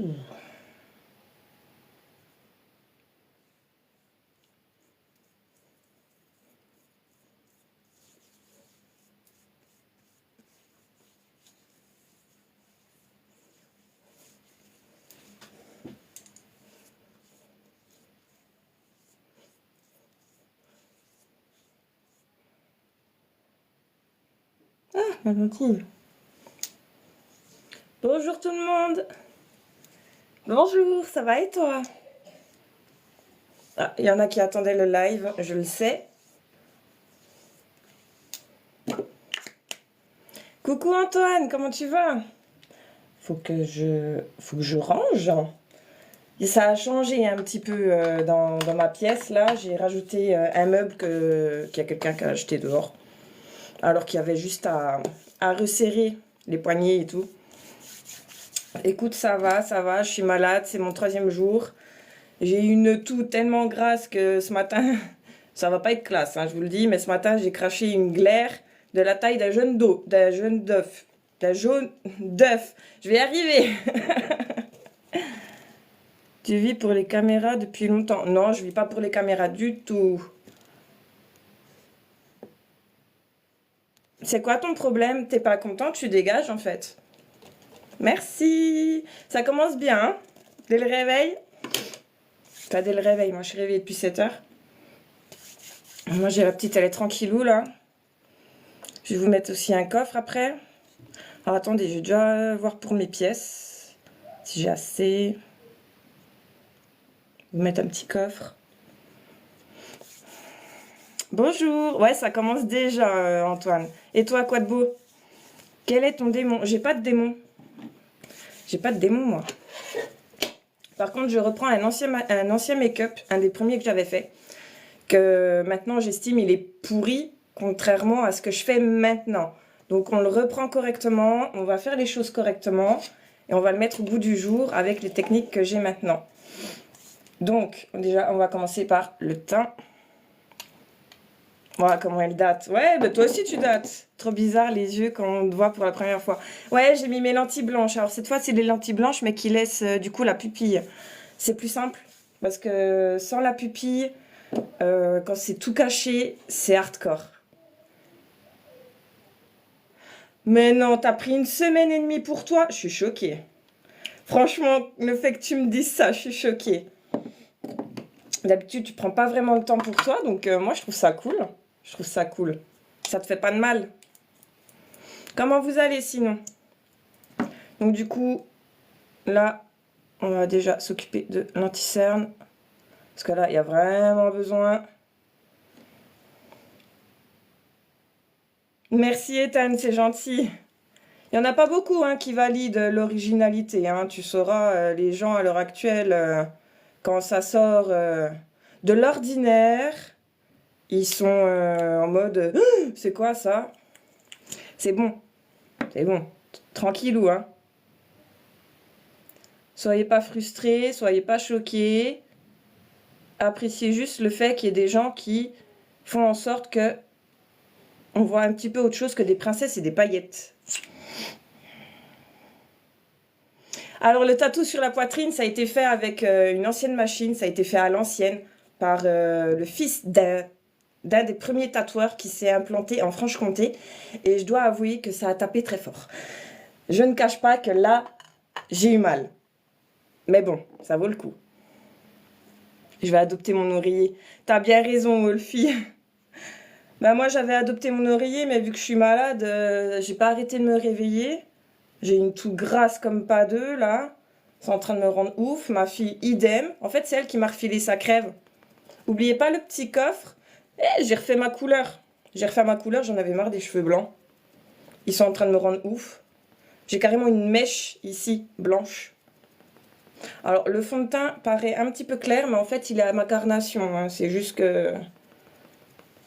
Ouh. Ah, ma gentille. Bonjour tout le monde. Bonjour, ça va et toi? Ah, il y en a qui attendaient le live, je le sais. Coucou Antoine, comment tu vas? Faut que je range. Et ça a changé un petit peu dans ma pièce là. J'ai rajouté un meuble qu'il y a quelqu'un qui a acheté dehors. Alors qu'il y avait juste à resserrer les poignées et tout. Écoute, ça va, je suis malade, c'est mon 3e jour. J'ai une toux tellement grasse que ce matin, ça va pas être classe, hein, je vous le dis, mais ce matin j'ai craché une glaire de la taille d'un jaune d'œuf. D'un jaune d'œuf. Je vais y arriver. Tu vis pour les caméras depuis longtemps? Non, je vis pas pour les caméras du tout. C'est quoi ton problème? T'es pas content? Tu dégages en fait. Merci. Ça commence bien, hein? Dès le réveil? Pas dès le réveil, moi je suis réveillée depuis 7 heures. Moi j'ai la petite, elle est tranquillou là. Je vais vous mettre aussi un coffre après. Alors attendez, je vais déjà voir pour mes pièces. Si j'ai assez. Vous mettre un petit coffre. Bonjour. Ouais, ça commence déjà, Antoine. Et toi, quoi de beau? Quel est ton démon? J'ai pas de démon. J'ai pas de démon, moi. Par contre, je reprends un ancien make-up, un des premiers que j'avais fait. Que maintenant, j'estime, il est pourri, contrairement à ce que je fais maintenant. Donc, on le reprend correctement, on va faire les choses correctement. Et on va le mettre au bout du jour avec les techniques que j'ai maintenant. Donc, déjà, on va commencer par le teint. Voilà comment elle date. Ouais, bah toi aussi tu dates. Trop bizarre les yeux quand on te voit pour la première fois. Ouais, j'ai mis mes lentilles blanches. Alors cette fois, c'est des lentilles blanches, mais qui laissent du coup la pupille. C'est plus simple. Parce que sans la pupille, quand c'est tout caché, c'est hardcore. Mais non, t'as pris 1 semaine et demie pour toi. Je suis choquée. Franchement, le fait que tu me dises ça, je suis choquée. D'habitude, tu prends pas vraiment le temps pour toi, donc moi, je trouve ça cool. Je trouve ça cool. Ça te fait pas de mal. Comment vous allez sinon? Donc du coup, là, on va déjà s'occuper de l'anti-cerne. Parce que là, il y a vraiment besoin. Merci Ethan, c'est gentil. Il n'y en a pas beaucoup hein, qui valident l'originalité. Hein. Tu sauras, les gens à l'heure actuelle, quand ça sort de l'ordinaire, ils sont en mode c'est quoi ça? C'est bon, c'est bon. Tranquillou, hein. Soyez pas frustrés, soyez pas choqués. Appréciez juste le fait qu'il y ait des gens qui font en sorte que on voit un petit peu autre chose que des princesses et des paillettes. Alors le tatou sur la poitrine, ça a été fait avec une ancienne machine, ça a été fait à l'ancienne par le fils d'un des premiers tatoueurs qui s'est implanté en Franche-Comté. Et je dois avouer que ça a tapé très fort. Je ne cache pas que là, j'ai eu mal. Mais bon, ça vaut le coup. Je vais adopter mon oreiller. T'as bien raison, Wolfie. Bah moi, j'avais adopté mon oreiller, mais vu que je suis malade, j'ai pas arrêté de me réveiller. J'ai une toux grasse comme pas deux, là. C'est en train de me rendre ouf. Ma fille, idem. En fait, c'est elle qui m'a refilé sa crève. Oubliez pas le petit coffre. Eh, j'ai refait ma couleur. J'ai refait ma couleur, j'en avais marre des cheveux blancs. Ils sont en train de me rendre ouf. J'ai carrément une mèche ici, blanche. Alors, le fond de teint paraît un petit peu clair, mais en fait, il est à ma carnation. Hein. C'est juste que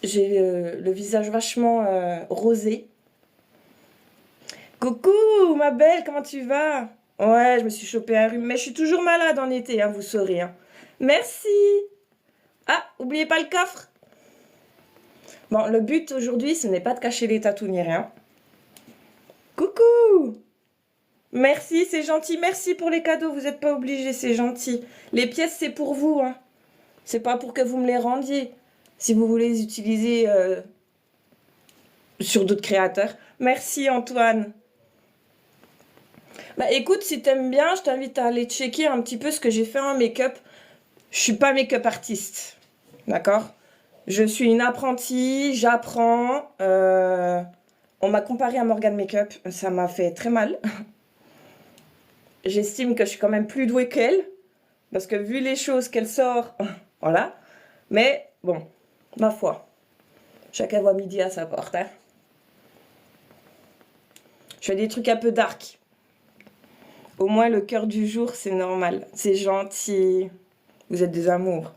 j'ai le visage vachement rosé. Coucou, ma belle, comment tu vas? Ouais, je me suis chopé un rhume, mais je suis toujours malade en été, hein, vous saurez. Hein. Merci. Ah, oubliez pas le coffre. Bon, le but aujourd'hui, ce n'est pas de cacher les tatous ni rien. Coucou. Merci, c'est gentil. Merci pour les cadeaux. Vous n'êtes pas obligés, c'est gentil. Les pièces, c'est pour vous, hein. C'est pas pour que vous me les rendiez. Si vous voulez les utiliser sur d'autres créateurs. Merci, Antoine. Bah écoute, si t'aimes bien, je t'invite à aller checker un petit peu ce que j'ai fait en make-up. Je suis pas make-up artiste, d'accord? Je suis une apprentie, j'apprends. On m'a comparé à Morgane Makeup, ça m'a fait très mal. J'estime que je suis quand même plus douée qu'elle, parce que vu les choses qu'elle sort, voilà. Mais bon, ma foi, chacun voit midi à sa porte, hein. Je fais des trucs un peu dark. Au moins le cœur du jour, c'est normal. C'est gentil. Vous êtes des amours.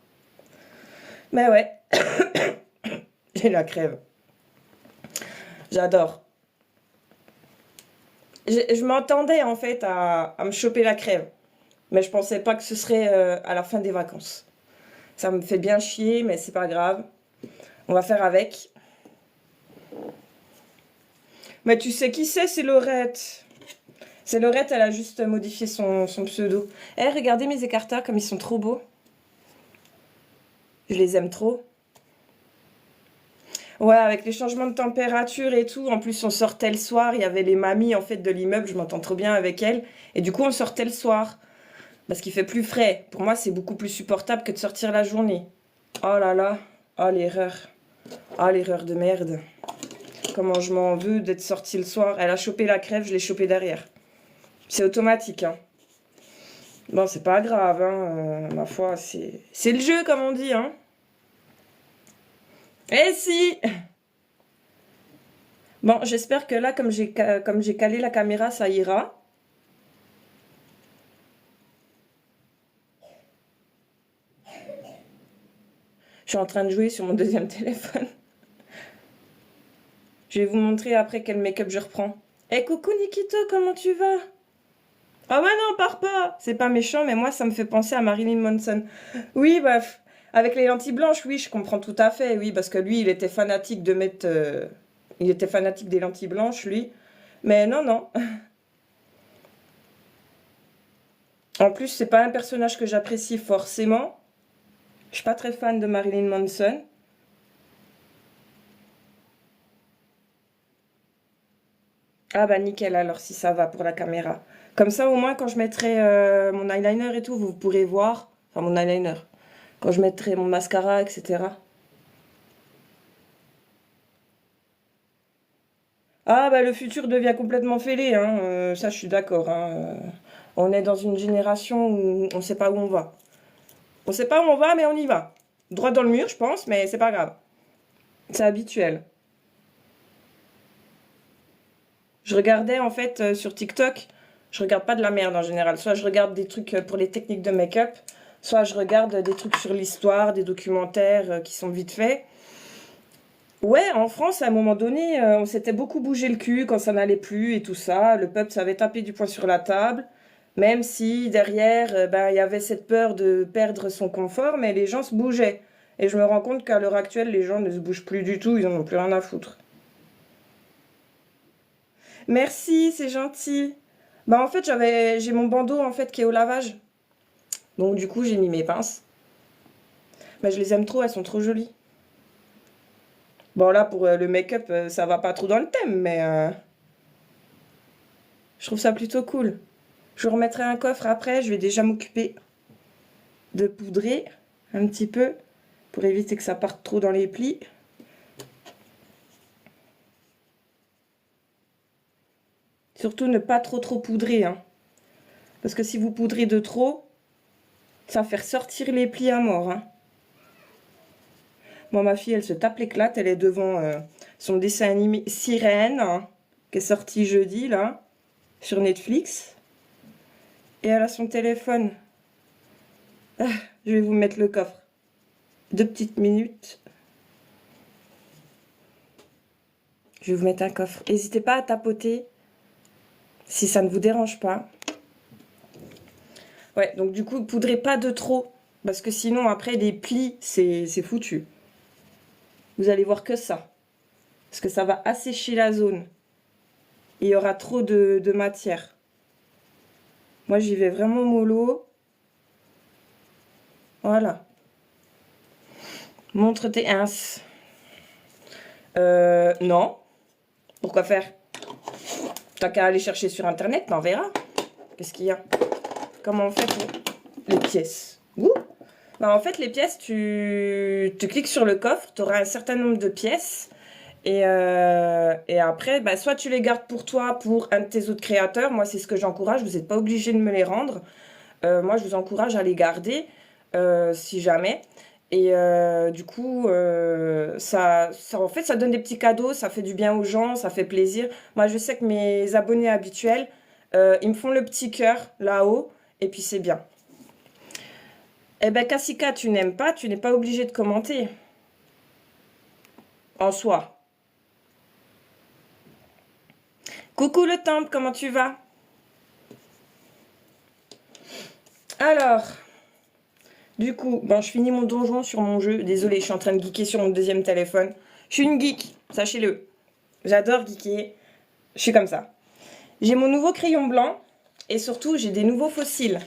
Mais ouais, j'ai la crève. J'adore. Je m'attendais en fait à me choper la crève. Mais je pensais pas que ce serait à la fin des vacances. Ça me fait bien chier, mais c'est pas grave. On va faire avec. Mais tu sais qui c'est Laurette. C'est Laurette, elle a juste modifié son pseudo. Eh, regardez mes écarteurs comme ils sont trop beaux. Je les aime trop. Ouais, avec les changements de température et tout. En plus, on sortait le soir. Il y avait les mamies en fait de l'immeuble. Je m'entends trop bien avec elles. Et du coup, on sortait le soir. Parce qu'il fait plus frais. Pour moi, c'est beaucoup plus supportable que de sortir la journée. Oh là là. Oh l'erreur. Oh l'erreur de merde. Comment je m'en veux d'être sortie le soir. Elle a chopé la crève, je l'ai chopé derrière. C'est automatique, hein. Bon, c'est pas grave, hein. Ma foi, c'est le jeu, comme on dit, hein. Eh si! Bon, j'espère que là, comme j'ai calé la caméra, ça ira. Je suis en train de jouer sur mon deuxième téléphone. Je vais vous montrer après quel make-up je reprends. Eh coucou Nikito, comment tu vas? Ah ouais non, pars pas. C'est pas méchant, mais moi ça me fait penser à Marilyn Manson. Oui, bah, avec les lentilles blanches, oui, je comprends tout à fait. Oui, parce que lui, il était fanatique de mettre... il était fanatique des lentilles blanches, lui. Mais non, non. En plus, c'est pas un personnage que j'apprécie forcément. Je suis pas très fan de Marilyn Manson. Ah bah nickel alors si ça va pour la caméra. Comme ça au moins quand je mettrai mon eyeliner et tout, vous pourrez voir. Enfin mon eyeliner. Quand je mettrai mon mascara, etc. Ah bah le futur devient complètement fêlé, hein. Ça je suis d'accord, hein. On est dans une génération où on sait pas où on va. On sait pas où on va mais on y va. Droit dans le mur je pense, mais c'est pas grave. C'est habituel. Je regardais en fait sur TikTok, je regarde pas de la merde en général. Soit je regarde des trucs pour les techniques de make-up, soit je regarde des trucs sur l'histoire, des documentaires qui sont vite faits. Ouais, en France, à un moment donné, on s'était beaucoup bougé le cul quand ça n'allait plus et tout ça. Le peuple savait taper du poing sur la table, même si derrière, ben, il y avait cette peur de perdre son confort, mais les gens se bougeaient. Et je me rends compte qu'à l'heure actuelle, les gens ne se bougent plus du tout, ils en ont plus rien à foutre. Merci, c'est gentil. Bah en fait, j'ai mon bandeau en fait qui est au lavage. Donc du coup, j'ai mis mes pinces. Mais je les aime trop, elles sont trop jolies. Bon là pour le make-up, ça va pas trop dans le thème, mais je trouve ça plutôt cool. Je remettrai un coffre après, je vais déjà m'occuper de poudrer un petit peu pour éviter que ça parte trop dans les plis. Surtout ne pas trop poudrer, hein. Parce que si vous poudrez de trop, ça va faire sortir les plis à mort, hein. Bon, ma fille, elle se tape l'éclate. Elle est devant son dessin animé Sirène, hein, qui est sorti jeudi, là, sur Netflix. Et elle a son téléphone. Ah, je vais vous mettre le coffre. 2 petites minutes. Je vais vous mettre un coffre. N'hésitez pas à tapoter si ça ne vous dérange pas. Ouais, donc du coup, poudrez pas de trop. Parce que sinon, après, les plis, c'est foutu. Vous allez voir que ça. Parce que ça va assécher la zone. Il y aura trop de matière. Moi, j'y vais vraiment mollo. Voilà. Montre tes ins. Non. Pourquoi faire? T'as qu'à aller chercher sur internet, t'en verras. Qu'est-ce qu'il y a? Comment on fait pour les pièces? Ouh. Bah, en fait, les pièces, tu cliques sur le coffre, tu auras un certain nombre de pièces. Et après, bah, soit tu les gardes pour toi, pour un de tes autres créateurs. Moi, c'est ce que j'encourage. Vous n'êtes pas obligé de me les rendre. Moi, je vous encourage à les garder, si jamais. Et du coup, en fait, ça donne des petits cadeaux, ça fait du bien aux gens, ça fait plaisir. Moi, je sais que mes abonnés habituels, ils me font le petit cœur là-haut, et puis c'est bien. Eh ben, Kassika, tu n'aimes pas, tu n'es pas obligé de commenter. En soi. Coucou le temple, comment tu vas? Alors, du coup, bon, je finis mon donjon sur mon jeu. Désolée, je suis en train de geeker sur mon deuxième téléphone. Je suis une geek, sachez-le. J'adore geeker. Je suis comme ça. J'ai mon nouveau crayon blanc et surtout, j'ai des nouveaux fossiles.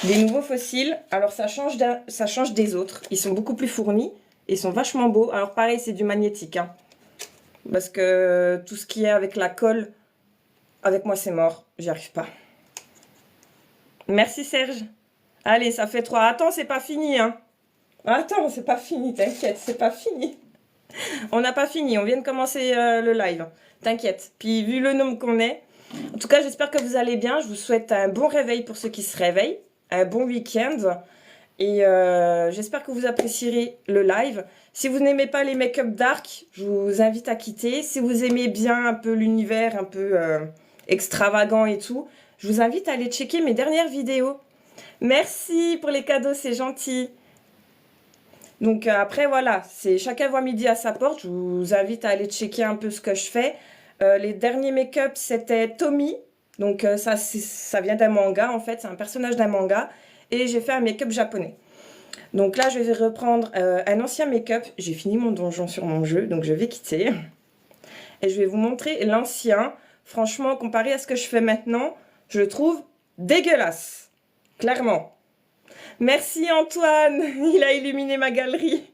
Des nouveaux fossiles. Alors, ça change des autres. Ils sont beaucoup plus fournis. Ils sont vachement beaux. Alors, pareil, c'est du magnétique. Hein. Parce que tout ce qui est avec la colle, avec moi, c'est mort. J'y arrive pas. Merci, Serge. Allez, ça fait 3. Attends, c'est pas fini, hein. Attends, c'est pas fini, t'inquiète, c'est pas fini. On n'a pas fini, on vient de commencer le live. T'inquiète. Puis, vu le nombre qu'on est, en tout cas, j'espère que vous allez bien. Je vous souhaite un bon réveil pour ceux qui se réveillent. Un bon week-end. Et j'espère que vous apprécierez le live. Si vous n'aimez pas les make-up dark, je vous invite à quitter. Si vous aimez bien un peu l'univers, un peu extravagant et tout, je vous invite à aller checker mes dernières vidéos. Merci pour les cadeaux, c'est gentil. Donc après, voilà, c'est chacun voit midi à sa porte. Je vous invite à aller checker un peu ce que je fais. Les derniers make-up, c'était Tommy. Donc ça vient d'un manga, en fait. C'est un personnage d'un manga. Et j'ai fait un make-up japonais. Donc là, je vais reprendre un ancien make-up. J'ai fini mon donjon sur mon jeu, donc je vais quitter. Et je vais vous montrer l'ancien. Franchement, comparé à ce que je fais maintenant, je le trouve dégueulasse. Clairement. Merci Antoine, il a illuminé ma galerie.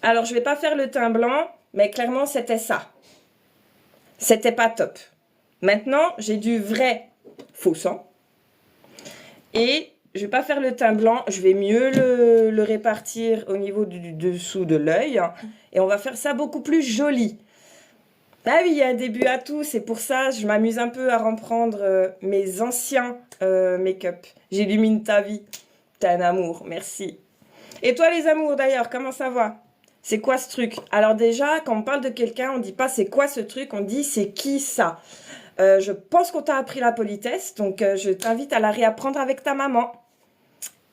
Alors, je vais pas faire le teint blanc, mais clairement, c'était ça. C'était pas top. Maintenant, j'ai du vrai faux sang. Et je vais pas faire le teint blanc, je vais mieux le répartir au niveau du dessous de l'œil. Et on va faire ça beaucoup plus joli. Ah oui, il y a un début à tout, c'est pour ça je m'amuse un peu à reprendre mes anciens make-up. J'illumine ta vie. T'es un amour, merci. Et toi les amours d'ailleurs, comment ça va? C'est quoi ce truc? Alors déjà, quand on parle de quelqu'un, on dit pas c'est quoi ce truc, on dit c'est qui ça? Je pense qu'on t'a appris la politesse, donc je t'invite à la réapprendre avec ta maman.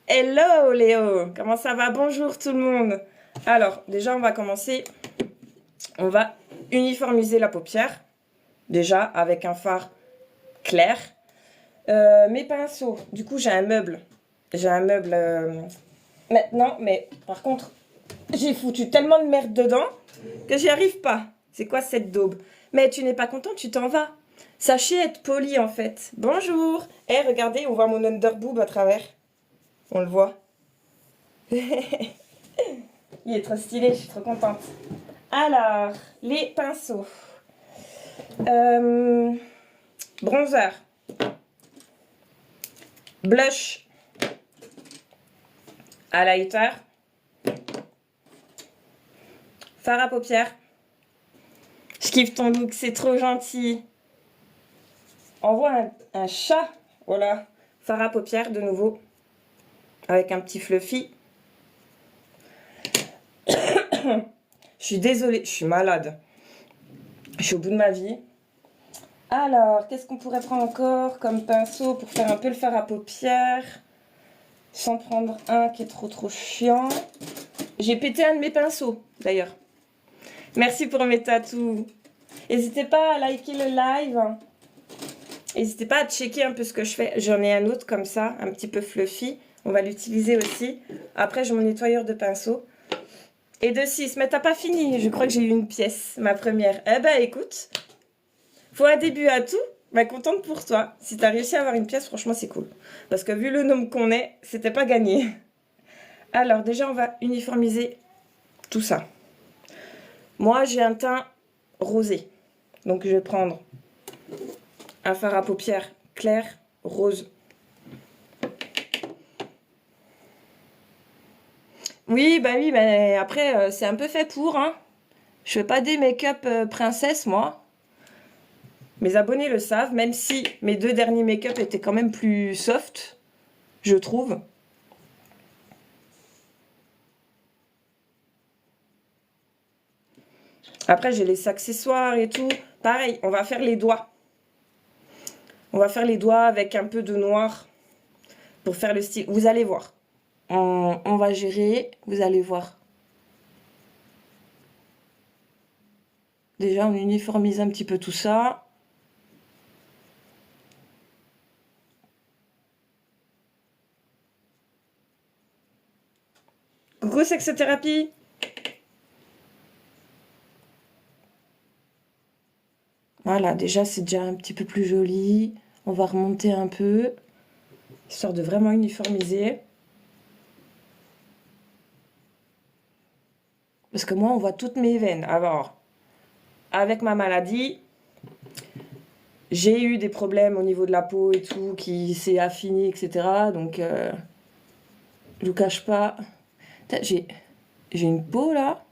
Hello Léo, comment ça va? Bonjour tout le monde. Alors, déjà on va commencer. On va uniformiser la paupière, déjà avec un fard clair. Mes pinceaux, du coup j'ai un meuble. J'ai un meuble maintenant, mais par contre, j'ai foutu tellement de merde dedans que j'y arrive pas. C'est quoi cette daube? Mais tu n'es pas content, tu t'en vas. Sachez être poli en fait. Bonjour. Eh, regardez, on voit mon underboob à travers. On le voit. Il est trop stylé, je suis trop contente. Alors, les pinceaux. Bronzer. Blush. Highlighter. Fard à paupières. Je kiffe ton look, c'est trop gentil. On voit un chat. Voilà. Fard à paupières de nouveau. Avec un petit fluffy. Je suis désolée, je suis malade. Je suis au bout de ma vie. Alors, qu'est-ce qu'on pourrait prendre encore comme pinceau pour faire un peu le fard à paupières sans prendre un qui est trop chiant. J'ai pété un de mes pinceaux, d'ailleurs. Merci pour mes tatous. N'hésitez pas à liker le live. N'hésitez pas à checker un peu ce que je fais. J'en ai un autre comme ça, un petit peu fluffy. On va l'utiliser aussi. Après, j'ai mon nettoyeur de pinceau. Et de 6. Mais t'as pas fini. Je crois que j'ai eu une pièce, ma première. Eh ben, écoute. Faut un début à tout. Bah, contente pour toi. Si t'as réussi à avoir une pièce, franchement, c'est cool. Parce que vu le nombre qu'on est, c'était pas gagné. Alors, déjà, on va uniformiser tout ça. Moi, j'ai un teint rosé. Donc, je vais prendre un fard à paupières clair, rose. Oui, bah après, c'est un peu fait pour, hein. Je fais pas des make-up princesse, moi. Mes abonnés le savent, même si mes 2 derniers make-up étaient quand même plus soft, je trouve. Après, j'ai les accessoires et tout. Pareil, on va faire les doigts. On va faire les doigts avec un peu de noir pour faire le style. Vous allez voir. On va gérer, vous allez voir. Déjà, on uniformise un petit peu tout ça. Coucou Sexothérapie. Voilà, déjà c'est déjà un petit peu plus joli. On va remonter un peu, histoire de vraiment uniformiser. Parce que moi, on voit toutes mes veines. Alors, avec ma maladie, j'ai eu des problèmes au niveau de la peau et tout, qui s'est affiné, etc. Donc, je vous cache pas. J'ai une peau là.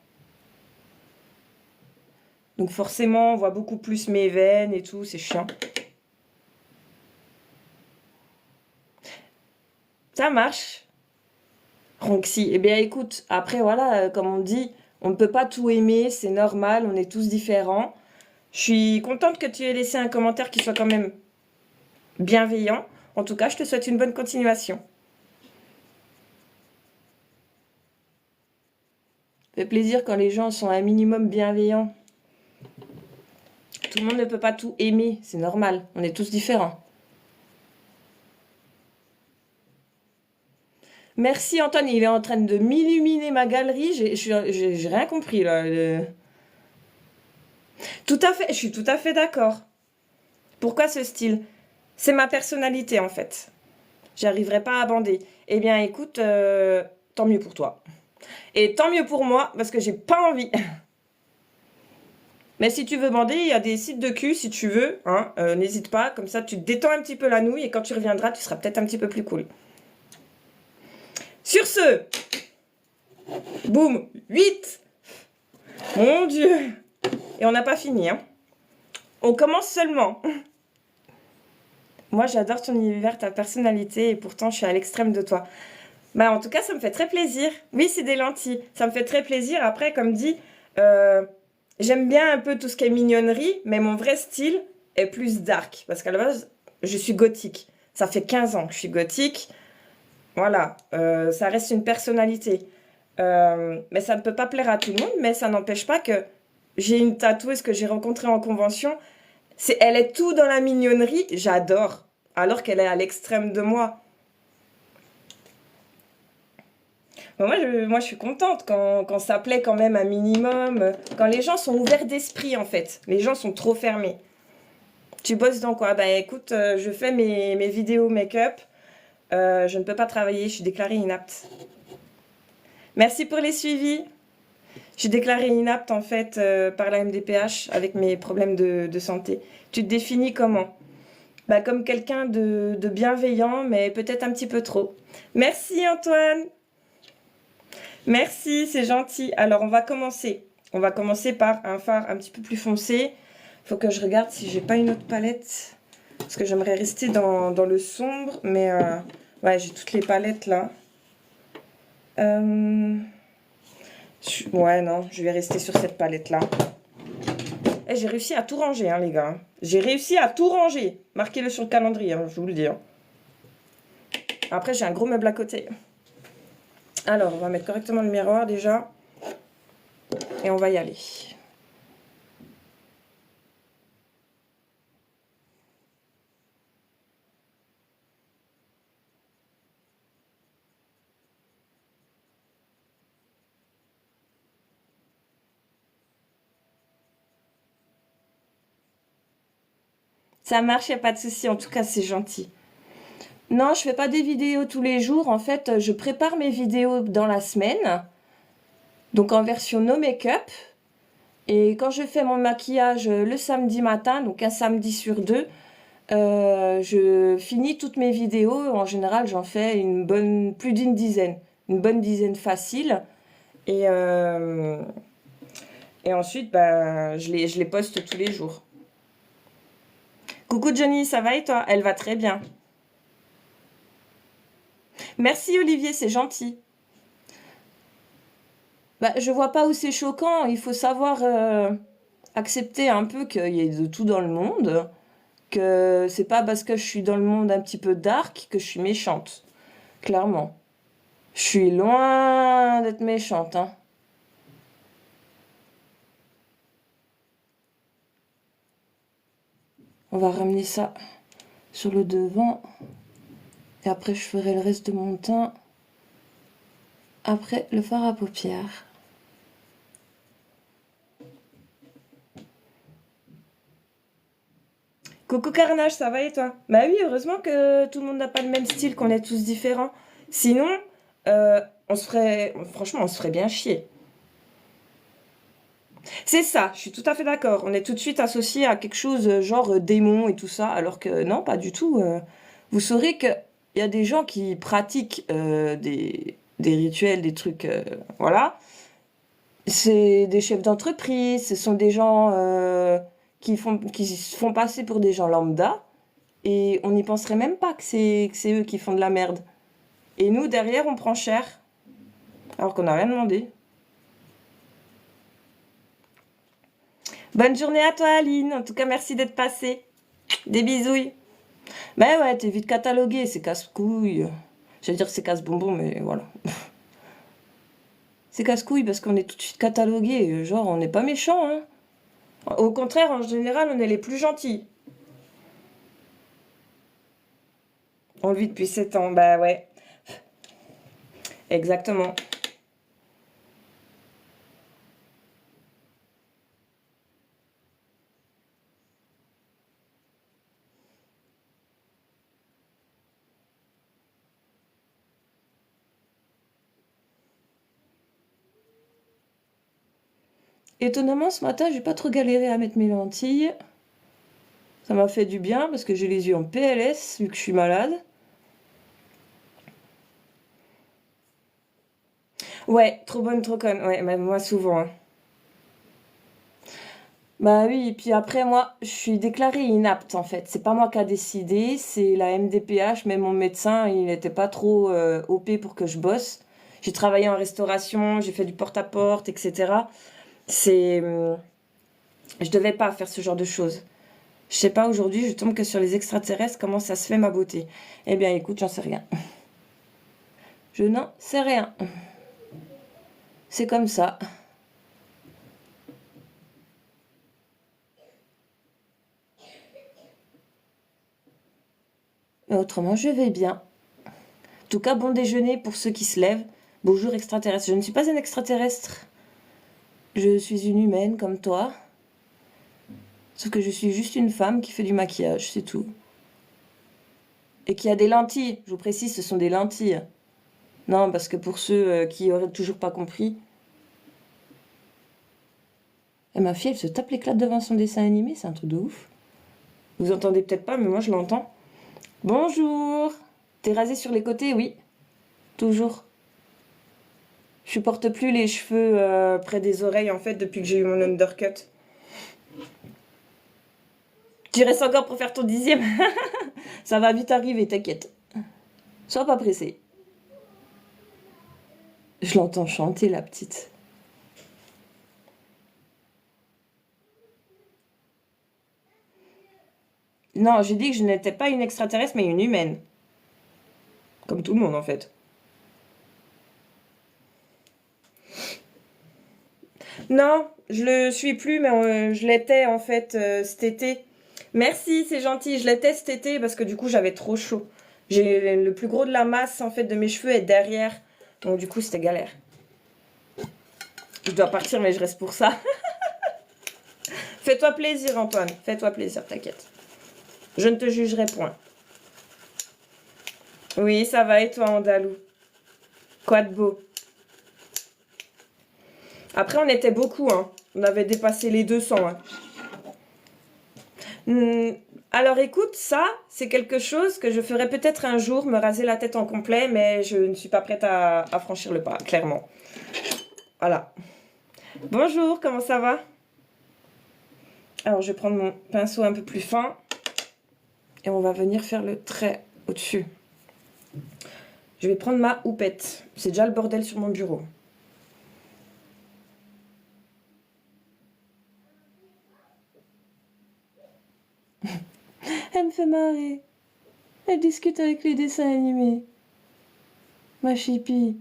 Donc forcément, on voit beaucoup plus mes veines et tout, c'est chiant. Ça marche. Ronxy. Eh bien écoute, après voilà, comme on dit, on ne peut pas tout aimer, c'est normal, on est tous différents. Je suis contente que tu aies laissé un commentaire qui soit quand même bienveillant. En tout cas, je te souhaite une bonne continuation. Ça fait plaisir quand les gens sont un minimum bienveillants. Tout le monde ne peut pas tout aimer, c'est normal, on est tous différents. Merci Antoine, il est en train de m'illuminer ma galerie, j'ai rien compris là. Tout à fait, je suis tout à fait d'accord. Pourquoi ce style? C'est ma personnalité en fait. J'arriverai pas à bander. Eh bien écoute, tant mieux pour toi. Et tant mieux pour moi, parce que j'ai pas envie. Mais si tu veux bander, il y a des sites de cul si tu veux, hein, n'hésite pas, comme ça tu te détends un petit peu la nouille et quand tu reviendras, tu seras peut-être un petit peu plus cool. Sur ce, boum, 8. Mon Dieu. Et on n'a pas fini, hein. On commence seulement. Moi, j'adore ton univers, ta personnalité, et pourtant, je suis à l'extrême de toi. Bah, en tout cas, ça me fait très plaisir. Oui, c'est des lentilles. Ça me fait très plaisir. Après, comme dit, j'aime bien un peu tout ce qui est mignonnerie, mais mon vrai style est plus dark. Parce qu'à la base, je suis gothique. Ça fait 15 ans que je suis gothique. Voilà, ça reste une personnalité. Mais ça ne peut pas plaire à tout le monde, mais ça n'empêche pas que j'ai une tatoueuse que j'ai rencontrée en convention. Elle est tout dans la mignonnerie, j'adore. Alors qu'elle est à l'extrême de moi. Bon, moi, je suis contente quand ça plaît quand même un minimum. Quand les gens sont ouverts d'esprit, en fait. Les gens sont trop fermés. Tu bosses dans quoi? Bah écoute, je fais mes vidéos make-up. Je ne peux pas travailler, je suis déclarée inapte. Merci pour les suivis. Je suis déclarée inapte en fait par la MDPH avec mes problèmes de santé. Tu te définis comment? Bah, comme quelqu'un de bienveillant, mais peut-être un petit peu trop. Merci Antoine. Merci, c'est gentil. Alors on va commencer. On va commencer par un fard un petit peu plus foncé. Faut que je regarde si j'ai pas une autre palette. Parce que j'aimerais rester dans le sombre. Mais ouais, j'ai toutes les palettes là. Ouais, non, je vais rester sur cette palette-là. Et j'ai réussi à tout ranger, hein, les gars. J'ai réussi à tout ranger. Marquez-le sur le calendrier, hein, je vous le dis. Hein. Après, j'ai un gros meuble à côté. Alors, on va mettre correctement le miroir déjà. Et on va y aller. Ça marche, y a pas de souci. En tout cas, c'est gentil. Non, je fais pas des vidéos tous les jours. En fait, je prépare mes vidéos dans la semaine. Donc en version no make-up. Et quand je fais mon maquillage le samedi matin, donc un samedi sur deux, je finis toutes mes vidéos. En général, j'en fais plus d'une dizaine. Une bonne dizaine facile. Et, euh, et ensuite, bah, je les poste tous les jours. Coucou Johnny, ça va et toi? Elle va très bien. Merci Olivier, c'est gentil. Bah, je vois pas où c'est choquant. Il faut savoir accepter un peu qu'il y ait de tout dans le monde. Que c'est pas parce que je suis dans le monde un petit peu dark que je suis méchante. Clairement. Je suis loin d'être méchante, hein. On va ramener ça sur le devant. Et après, je ferai le reste de mon teint. Après, le fard à paupières. Coucou Carnage, ça va et toi? Bah oui, heureusement que tout le monde n'a pas le même style, qu'on est tous différents. Sinon, on se ferait... Franchement, on se ferait bien chier. C'est ça, je suis tout à fait d'accord. On est tout de suite associé à quelque chose genre démon et tout ça, alors que non, pas du tout. Vous saurez qu'il y a des gens qui pratiquent des rituels, des trucs, voilà. C'est des chefs d'entreprise, ce sont des gens qui se font passer pour des gens lambda, et on n'y penserait même pas que c'est eux qui font de la merde. Et nous, derrière, on prend cher, alors qu'on n'a rien demandé. Bonne journée à toi, Aline. En tout cas, merci d'être passée. Des bisouilles. Ben ouais, t'es vite catalogué, c'est casse-couille. J'allais dire c'est casse-bonbon, mais voilà. C'est casse-couille parce qu'on est tout de suite catalogué. Genre, on n'est pas méchant, hein. Au contraire, en général, on est les plus gentils. On le vit depuis 7 ans, bah ouais. Exactement. Étonnamment, ce matin, j'ai pas trop galéré à mettre mes lentilles. Ça m'a fait du bien parce que j'ai les yeux en PLS vu que je suis malade. Ouais, trop bonne, trop conne. Ouais, même moi souvent, hein. Bah oui, et puis après, moi, je suis déclarée inapte en fait. C'est pas moi qui a décidé, c'est la MDPH, mais mon médecin, il n'était pas trop OP pour que je bosse. J'ai travaillé en restauration, j'ai fait du porte-à-porte, etc. C'est, je devais pas faire ce genre de choses. Je sais pas, aujourd'hui, je tombe que sur les extraterrestres, comment ça se fait ma beauté? Eh bien, écoute, j'en sais rien. Je n'en sais rien. C'est comme ça. Mais autrement, je vais bien. En tout cas, bon déjeuner pour ceux qui se lèvent. Bonjour extraterrestre. Je ne suis pas un extraterrestre. Je suis une humaine comme toi. Sauf que je suis juste une femme qui fait du maquillage, c'est tout. Et qui a des lentilles. Je vous précise, ce sont des lentilles. Non, parce que pour ceux qui auraient toujours pas compris. Et ma fille, elle se tape l'éclate devant son dessin animé, c'est un truc de ouf. Vous entendez peut-être pas, mais moi je l'entends. Bonjour. T'es rasé sur les côtés, oui. Toujours. Je supporte plus les cheveux près des oreilles en fait depuis que j'ai eu mon undercut. Tu restes encore pour faire ton 10e. Ça va vite arriver, t'inquiète. Sois pas pressé. Je l'entends chanter, la petite. Non, j'ai dit que je n'étais pas une extraterrestre, mais une humaine. Comme tout le monde, en fait. Non, je le suis plus, mais je l'étais, en fait, cet été. Merci, c'est gentil. Je l'étais cet été parce que du coup, j'avais trop chaud. J'ai le plus gros de la masse, en fait, de mes cheveux est derrière. Donc, du coup, c'était galère. Je dois partir, mais je reste pour ça. Fais-toi plaisir, Antoine. Fais-toi plaisir, t'inquiète. Je ne te jugerai point. Oui, ça va et toi, Andalou? Quoi de beau? Après, on était beaucoup, hein. On avait dépassé les 200, hein. Alors écoute, ça, c'est quelque chose que je ferai peut-être un jour, me raser la tête en complet, mais je ne suis pas prête à franchir le pas, clairement. Voilà. Bonjour, comment ça va? Alors, je vais prendre mon pinceau un peu plus fin et on va venir faire le trait au-dessus. Je vais prendre ma houppette. C'est déjà le bordel sur mon bureau. Elle me fait marrer. Elle discute avec les dessins animés. Ma chipie.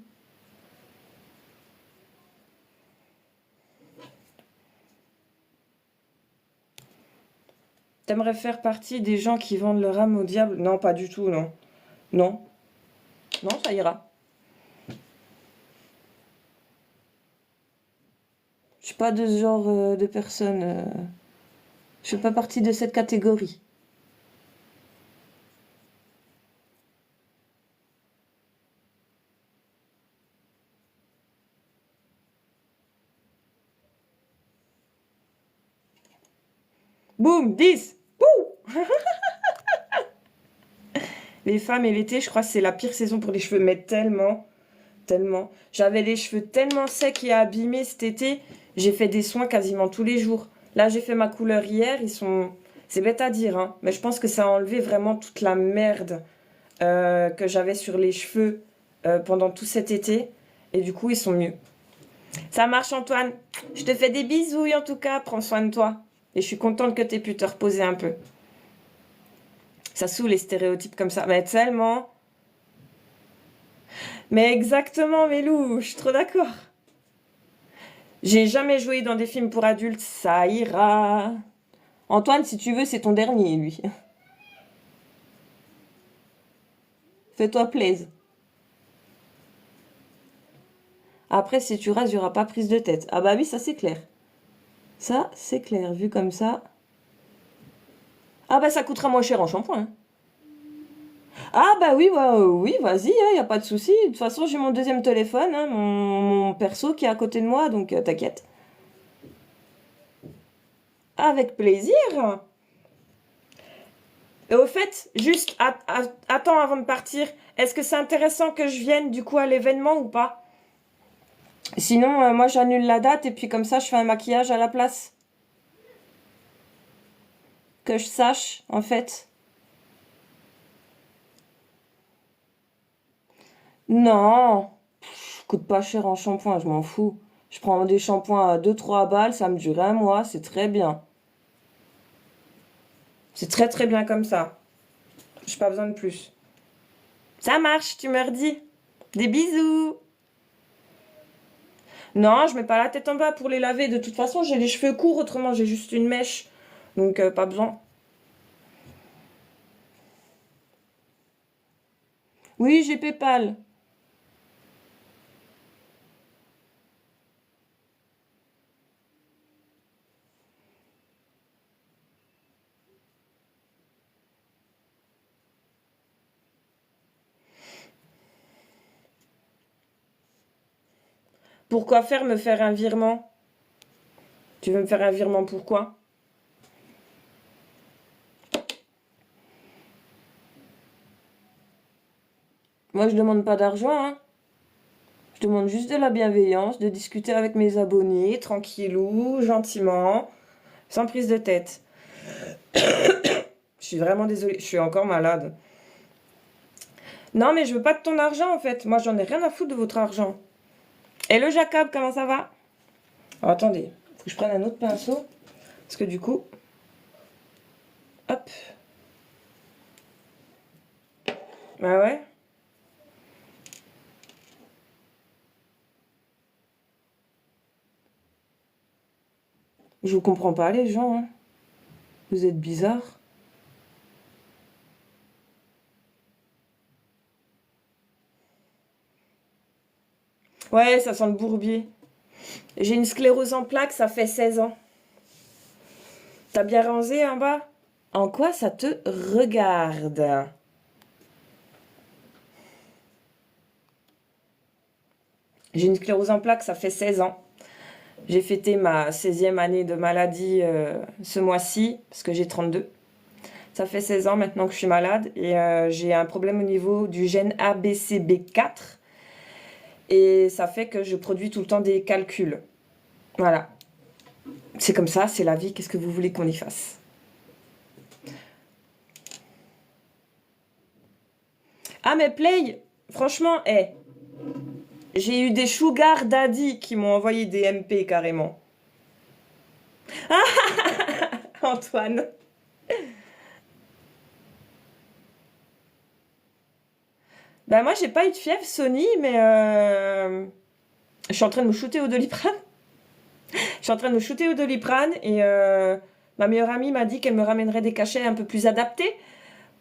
T'aimerais faire partie des gens qui vendent leur âme au diable? Non, pas du tout, non. Non. Non, ça ira. Je suis pas de ce genre de personne. Je fais pas partie de cette catégorie. Boum, 10. Wouh. Les femmes et l'été, je crois que c'est la pire saison pour les cheveux, mais tellement, tellement. J'avais les cheveux tellement secs et abîmés cet été, j'ai fait des soins quasiment tous les jours. Là, j'ai fait ma couleur hier, ils sont... C'est bête à dire, hein, mais je pense que ça a enlevé vraiment toute la merde que j'avais sur les cheveux pendant tout cet été. Et du coup, ils sont mieux. Ça marche, Antoine. Je te fais des bisous, en tout cas. Prends soin de toi. Et je suis contente que tu aies pu te reposer un peu. Ça saoule les stéréotypes comme ça. Mais tellement. Mais exactement, Mélou. Je suis trop d'accord. J'ai jamais joué dans des films pour adultes. Ça ira. Antoine, si tu veux, c'est ton dernier, lui. Fais-toi plaisir. Après, si tu rases, il n'y aura pas prise de tête. Ah bah oui, ça c'est clair. Ça, c'est clair. Vu comme ça... Ah bah ça coûtera moins cher en shampoing. Hein. Ah bah oui, oui, vas-y, il n'y a pas de souci. De toute façon, j'ai mon deuxième téléphone, hein, mon perso qui est à côté de moi, donc t'inquiète. Avec plaisir. Et au fait, juste, attends avant de partir, est-ce que c'est intéressant que je vienne du coup à l'événement ou pas? Sinon, moi j'annule la date et puis comme ça, je fais un maquillage à la place. Que je sache, en fait. Non, coûte pas cher en shampoing, je m'en fous. Je prends des shampoings à 2-3 balles, ça me dure un mois, c'est très bien. C'est très très bien comme ça. J'ai pas besoin de plus. Ça marche, tu me redis. Des bisous. Non, je mets pas la tête en bas pour les laver. De toute façon, j'ai les cheveux courts, autrement j'ai juste une mèche. Donc pas besoin. Oui, j'ai PayPal. Pourquoi me faire un virement? Tu veux me faire un virement pourquoi? Moi, je demande pas d'argent, hein. Je demande juste de la bienveillance, de discuter avec mes abonnés, tranquillou, gentiment, sans prise de tête. Je suis vraiment désolée, je suis encore malade. Non, mais je veux pas de ton argent en fait. Moi, j'en ai rien à foutre de votre argent. Hello Jacob, comment ça va? Alors, attendez, faut que je prenne un autre pinceau. Parce que du coup, hop. Bah ouais. Je vous comprends pas les gens, hein. Vous êtes bizarres. Ouais, ça sent le bourbier. J'ai une sclérose en plaques, ça fait 16 ans. T'as bien rangé en bas? En quoi ça te regarde? J'ai une sclérose en plaques, ça fait 16 ans. J'ai fêté ma 16e année de maladie ce mois-ci, parce que j'ai 32. Ça fait 16 ans maintenant que je suis malade et j'ai un problème au niveau du gène ABCB4 et ça fait que je produis tout le temps des calculs. Voilà. C'est comme ça, c'est la vie, qu'est-ce que vous voulez qu'on y fasse? Ah mais Play, franchement, j'ai eu des sugar daddy qui m'ont envoyé des MP carrément. Antoine. Bah moi j'ai pas eu de fièvre Sony mais je suis en train de me shooter au Doliprane. Je suis en train de me shooter au Doliprane et ma meilleure amie m'a dit qu'elle me ramènerait des cachets un peu plus adaptés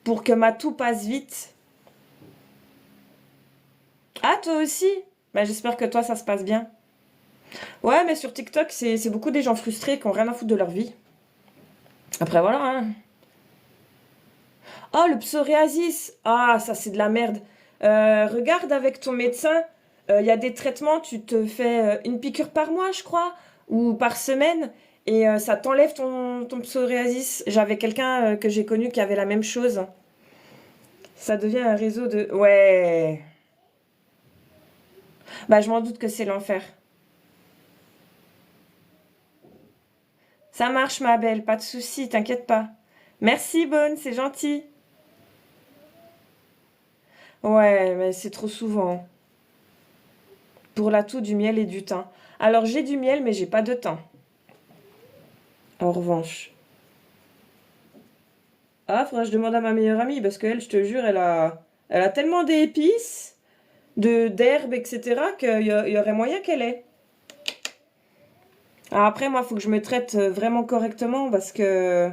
pour que ma toux passe vite. Ah, toi aussi? Bah, j'espère que toi, ça se passe bien. Ouais, mais sur TikTok, c'est beaucoup des gens frustrés qui ont rien à foutre de leur vie. Après, voilà, hein. Oh, le psoriasis! Ah, ça, c'est de la merde. Regarde avec ton médecin. Il y a des traitements, tu te fais une piqûre par mois, je crois, ou par semaine, et ça t'enlève ton psoriasis. J'avais quelqu'un que j'ai connu qui avait la même chose. Ça devient un réseau de... Ouais. Bah, je m'en doute que c'est l'enfer. Ça marche, ma belle, pas de souci, t'inquiète pas. Merci, bonne, c'est gentil. Ouais, mais c'est trop souvent. Pour la toux, du miel et du thym. Alors, j'ai du miel, mais j'ai pas de thym. En revanche. Ah, faudrait que je demande à ma meilleure amie, parce qu'elle, je te jure, elle a tellement d'épices, d'herbes, etc., qu'il y aurait moyen qu'elle ait. Alors après, moi, il faut que je me traite vraiment correctement, parce que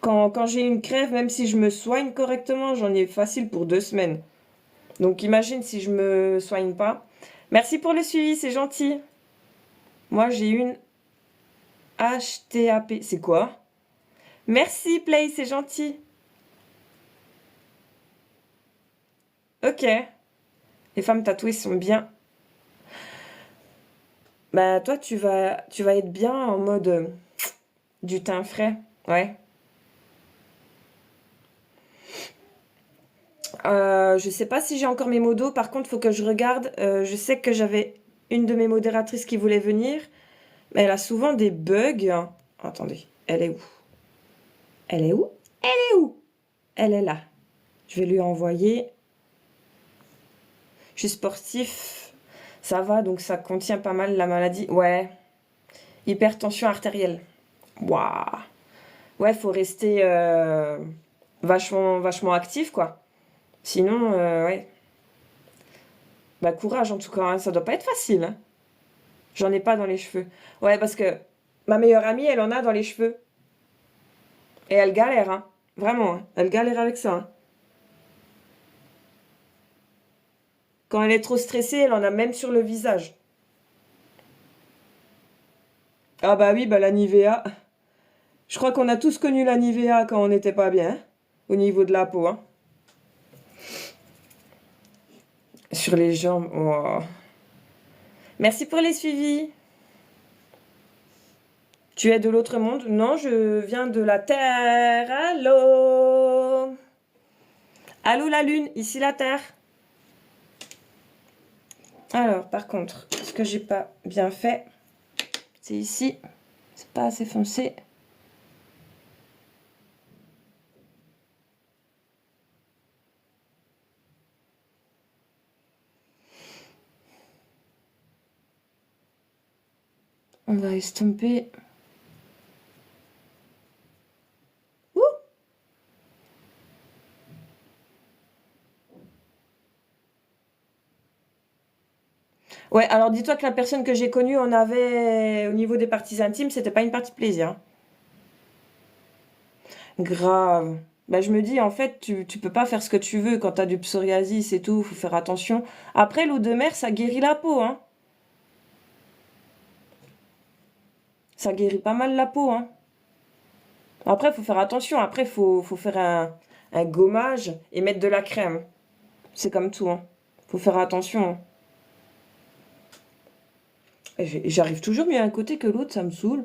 quand j'ai une crève, même si je me soigne correctement, j'en ai facile pour 2 semaines. Donc imagine si je me soigne pas. Merci pour le suivi, c'est gentil. Moi j'ai une HTAP. C'est quoi? Merci Play, c'est gentil. Ok. Les femmes tatouées sont bien. Bah toi tu vas être bien en mode du teint frais. Ouais. Je sais pas si j'ai encore mes modos. Par contre, faut que je regarde. Je sais que j'avais une de mes modératrices qui voulait venir, mais elle a souvent des bugs. Attendez, elle est où? Elle est où? Elle est où? Elle est là. Je vais lui envoyer. Je suis sportif. Ça va, donc ça contient pas mal la maladie. Ouais. Hypertension artérielle. Waouh. Ouais, faut rester vachement, vachement actif, quoi. Sinon, ouais. Bah, courage en tout cas, hein. Ça doit pas être facile, hein. J'en ai pas dans les cheveux. Ouais, parce que ma meilleure amie, elle en a dans les cheveux. Et elle galère, hein. Vraiment, hein. Elle galère avec ça, hein. Quand elle est trop stressée, elle en a même sur le visage. Ah bah oui, bah la Nivea. Je crois qu'on a tous connu la Nivea quand on n'était pas bien, hein, au niveau de la peau, hein. Sur les jambes. Oh. Merci pour les suivis. Tu es de l'autre monde? Non, je viens de la Terre. Allô? Allô la Lune, ici la Terre. Alors, par contre, ce que j'ai pas bien fait, c'est ici. C'est pas assez foncé. On va estomper. Ouh! Ouais, alors dis-toi que la personne que j'ai connue en avait au niveau des parties intimes, c'était pas une partie plaisir, hein. Grave. Bah, je me dis, en fait, tu peux pas faire ce que tu veux quand t'as du psoriasis et tout, faut faire attention. Après, l'eau de mer, ça guérit la peau, hein. Ça guérit pas mal la peau, hein. Après, il faut faire attention. Après, faut faire un gommage et mettre de la crème. C'est comme tout, hein. Faut faire attention, hein. J'arrive toujours mieux à un côté que l'autre, ça me saoule.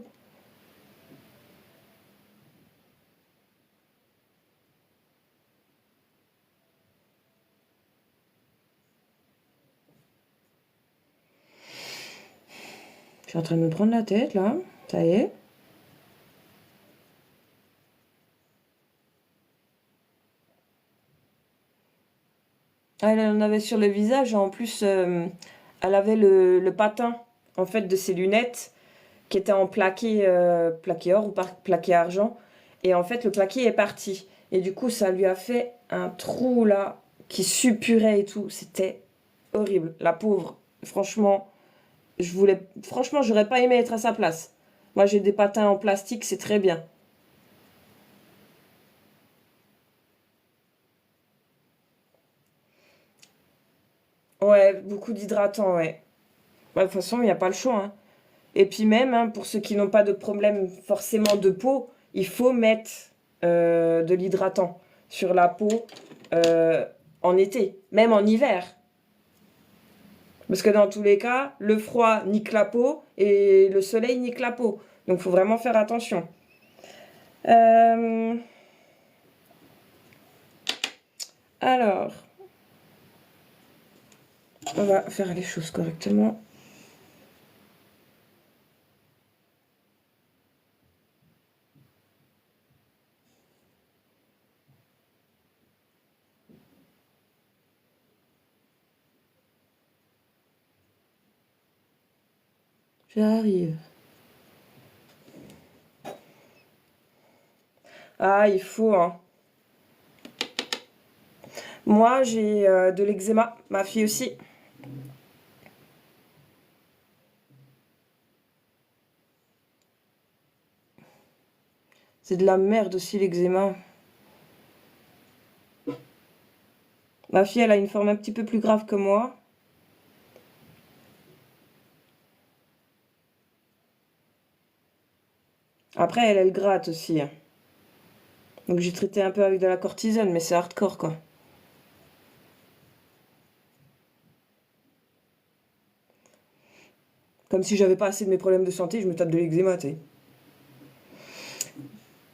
Je suis en train de me prendre la tête, là. Ça y est. Ah, elle en avait sur le visage. En plus, elle avait le patin, en fait, de ses lunettes qui était en plaqué, plaqué or ou plaqué argent. Et en fait, le plaqué est parti. Et du coup, ça lui a fait un trou là qui suppurait et tout. C'était horrible. La pauvre. Franchement, franchement, j'aurais pas aimé être à sa place. Moi, j'ai des patins en plastique, c'est très bien. Ouais, beaucoup d'hydratants, ouais. Bah, de toute façon, il n'y a pas le choix, hein. Et puis même, hein, pour ceux qui n'ont pas de problème forcément de peau, il faut mettre de l'hydratant sur la peau euh, en été, même en hiver. Parce que dans tous les cas, le froid nique la peau et le soleil nique la peau. Donc il faut vraiment faire attention. Euh, alors, on va faire les choses correctement. J'arrive. Ah, il faut, hein. Moi, j'ai de l'eczéma. Ma fille aussi. C'est de la merde aussi, l'eczéma. Ma fille, elle a une forme un petit peu plus grave que moi. Après, elle gratte aussi, hein. Donc j'ai traité un peu avec de la cortisone, mais c'est hardcore, quoi. Comme si j'avais pas assez de mes problèmes de santé, je me tape de l'eczéma, tu sais.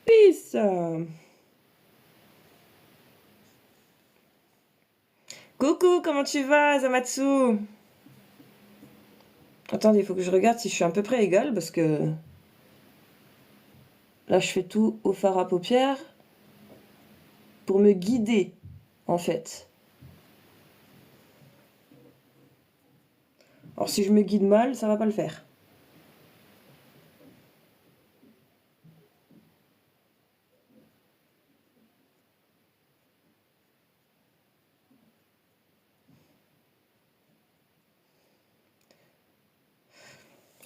Peace! Coucou, comment tu vas, Zamatsu? Attendez, il faut que je regarde si je suis à peu près égale, parce que là, je fais tout au fard à paupières pour me guider, en fait. Alors, si je me guide mal, ça va pas le faire.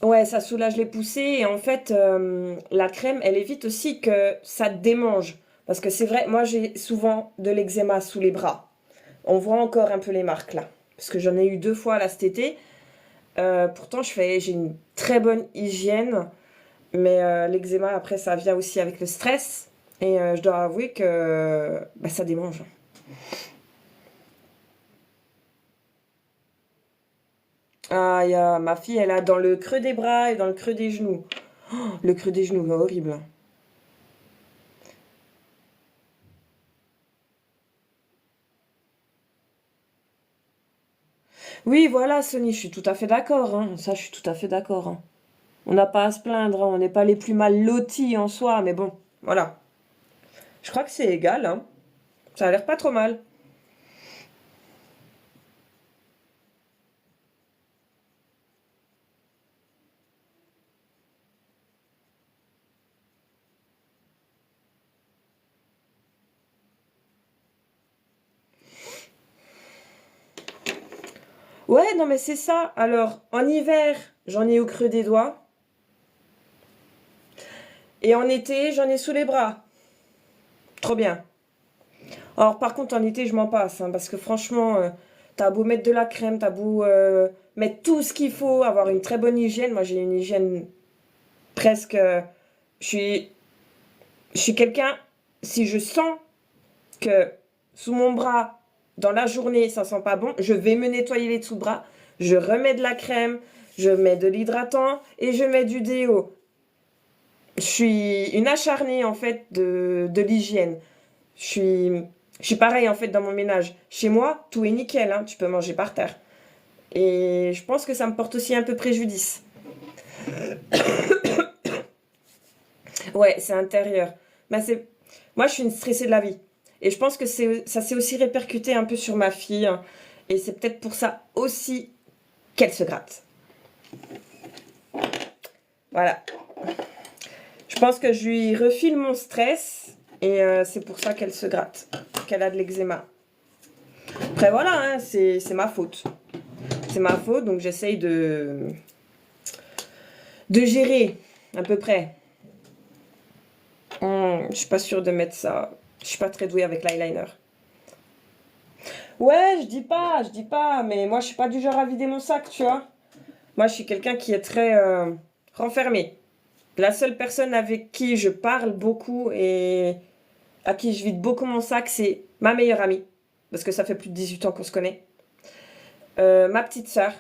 Ouais, ça soulage les poussées et en fait, la crème, elle évite aussi que ça démange. Parce que c'est vrai, moi j'ai souvent de l'eczéma sous les bras. On voit encore un peu les marques là. Parce que j'en ai eu 2 fois là cet été. Pourtant, j'ai une très bonne hygiène. Mais l'eczéma, après, ça vient aussi avec le stress. Et je dois avouer que bah, ça démange. Ah, ma fille, elle a dans le creux des bras et dans le creux des genoux. Le creux des genoux, horrible. Oui, voilà, Sony, je suis tout à fait d'accord, hein. Ça, je suis tout à fait d'accord, hein. On n'a pas à se plaindre, hein. On n'est pas les plus mal lotis en soi, mais bon, voilà. Je crois que c'est égal, hein. Ça a l'air pas trop mal. Ouais, non, mais c'est ça. Alors, en hiver, j'en ai au creux des doigts. Et en été, j'en ai sous les bras. Trop bien. Alors, par contre, en été, je m'en passe, hein, parce que franchement, t'as beau mettre de la crème, t'as beau mettre tout ce qu'il faut, avoir une très bonne hygiène. Moi, j'ai une hygiène presque. Je suis Je suis quelqu'un, si je sens que sous mon bras, dans la journée, ça sent pas bon, je vais me nettoyer les dessous de bras, je remets de la crème, je mets de l'hydratant et je mets du déo. Je suis une acharnée en fait de l'hygiène. Je suis pareil en fait dans mon ménage. Chez moi, tout est nickel, hein, tu peux manger par terre. Et je pense que ça me porte aussi un peu préjudice. Ouais, c'est intérieur. Bah, moi, je suis une stressée de la vie. Et je pense que ça s'est aussi répercuté un peu sur ma fille, hein. Et c'est peut-être pour ça aussi qu'elle se gratte. Voilà. Je pense que je lui refile mon stress. Et c'est pour ça qu'elle se gratte. Qu'elle a de l'eczéma. Après, voilà, hein, c'est ma faute. C'est ma faute, donc j'essaye de gérer à peu près. Je suis pas sûre de mettre ça. Je suis pas très douée avec l'eyeliner. Ouais, je dis pas, mais moi je suis pas du genre à vider mon sac, tu vois. Moi je suis quelqu'un qui est très renfermé. La seule personne avec qui je parle beaucoup et à qui je vide beaucoup mon sac, c'est ma meilleure amie. Parce que ça fait plus de 18 ans qu'on se connaît. Ma petite sœur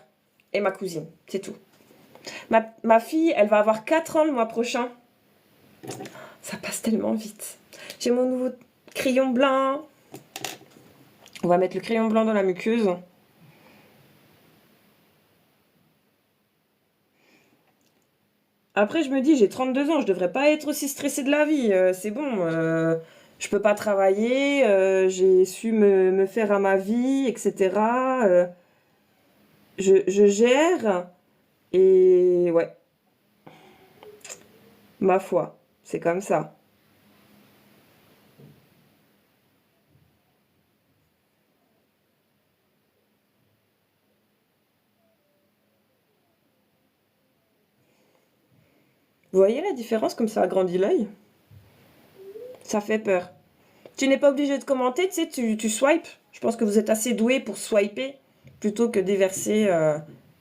et ma cousine, c'est tout. Ma fille, elle va avoir 4 ans le mois prochain. Ça passe tellement vite. J'ai mon nouveau crayon blanc. On va mettre le crayon blanc dans la muqueuse. Après, je me dis, j'ai 32 ans, je devrais pas être aussi stressée de la vie. C'est bon, je peux pas travailler, j'ai su me faire à ma vie, etc. Je gère et ouais, ma foi, c'est comme ça. Vous voyez la différence comme ça agrandit l'œil? Ça fait peur. Tu n'es pas obligé de commenter, tu sais, tu swipes. Je pense que vous êtes assez doué pour swiper plutôt que déverser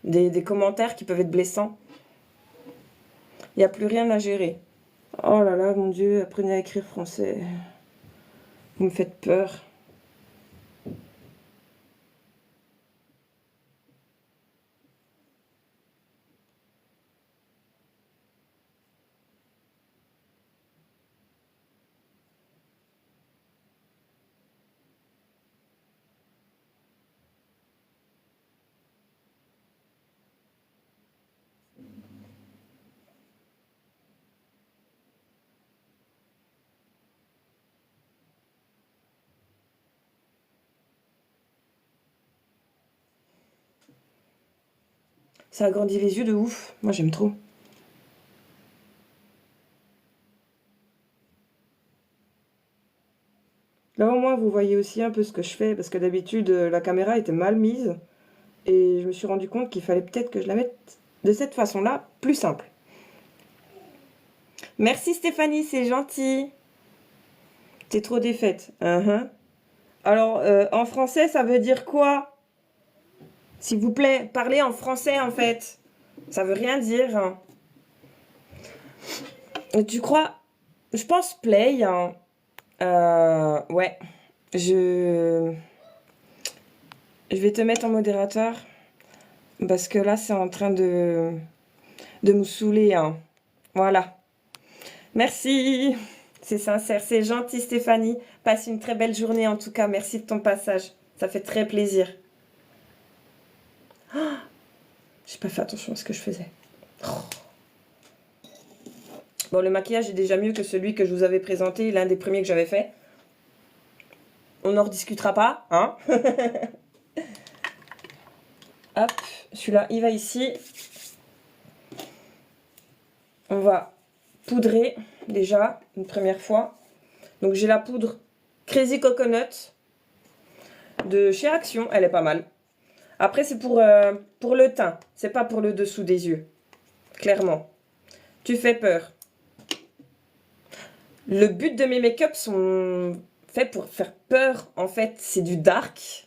des commentaires qui peuvent être blessants. Il n'y a plus rien à gérer. Oh là là, mon Dieu, apprenez à écrire français. Vous me faites peur. Ça agrandit les yeux de ouf. Moi, j'aime trop. Là, au moins, vous voyez aussi un peu ce que je fais, parce que d'habitude, la caméra était mal mise, et je me suis rendu compte qu'il fallait peut-être que je la mette de cette façon-là, plus simple. Merci Stéphanie, c'est gentil. T'es trop défaite. Alors, en français, ça veut dire quoi? S'il vous plaît, parlez en français, en fait. Ça veut rien dire, hein. Tu crois? Je pense play, hein. Ouais. Je... Je vais te mettre en modérateur. Parce que là, c'est en train de me saouler, hein. Voilà. Merci. C'est sincère, c'est gentil, Stéphanie. Passe une très belle journée, en tout cas. Merci de ton passage. Ça fait très plaisir. J'ai pas fait attention à ce que je faisais. Bon, le maquillage est déjà mieux que celui que je vous avais présenté, l'un des premiers que j'avais fait. On n'en rediscutera pas, hein. Hop, celui-là, il va ici. On va poudrer déjà une première fois. Donc j'ai la poudre Crazy Coconut de chez Action, elle est pas mal. Après c'est pour le teint, c'est pas pour le dessous des yeux, clairement. Tu fais peur. Le but de mes make-up sont faits pour faire peur, en fait, c'est du dark.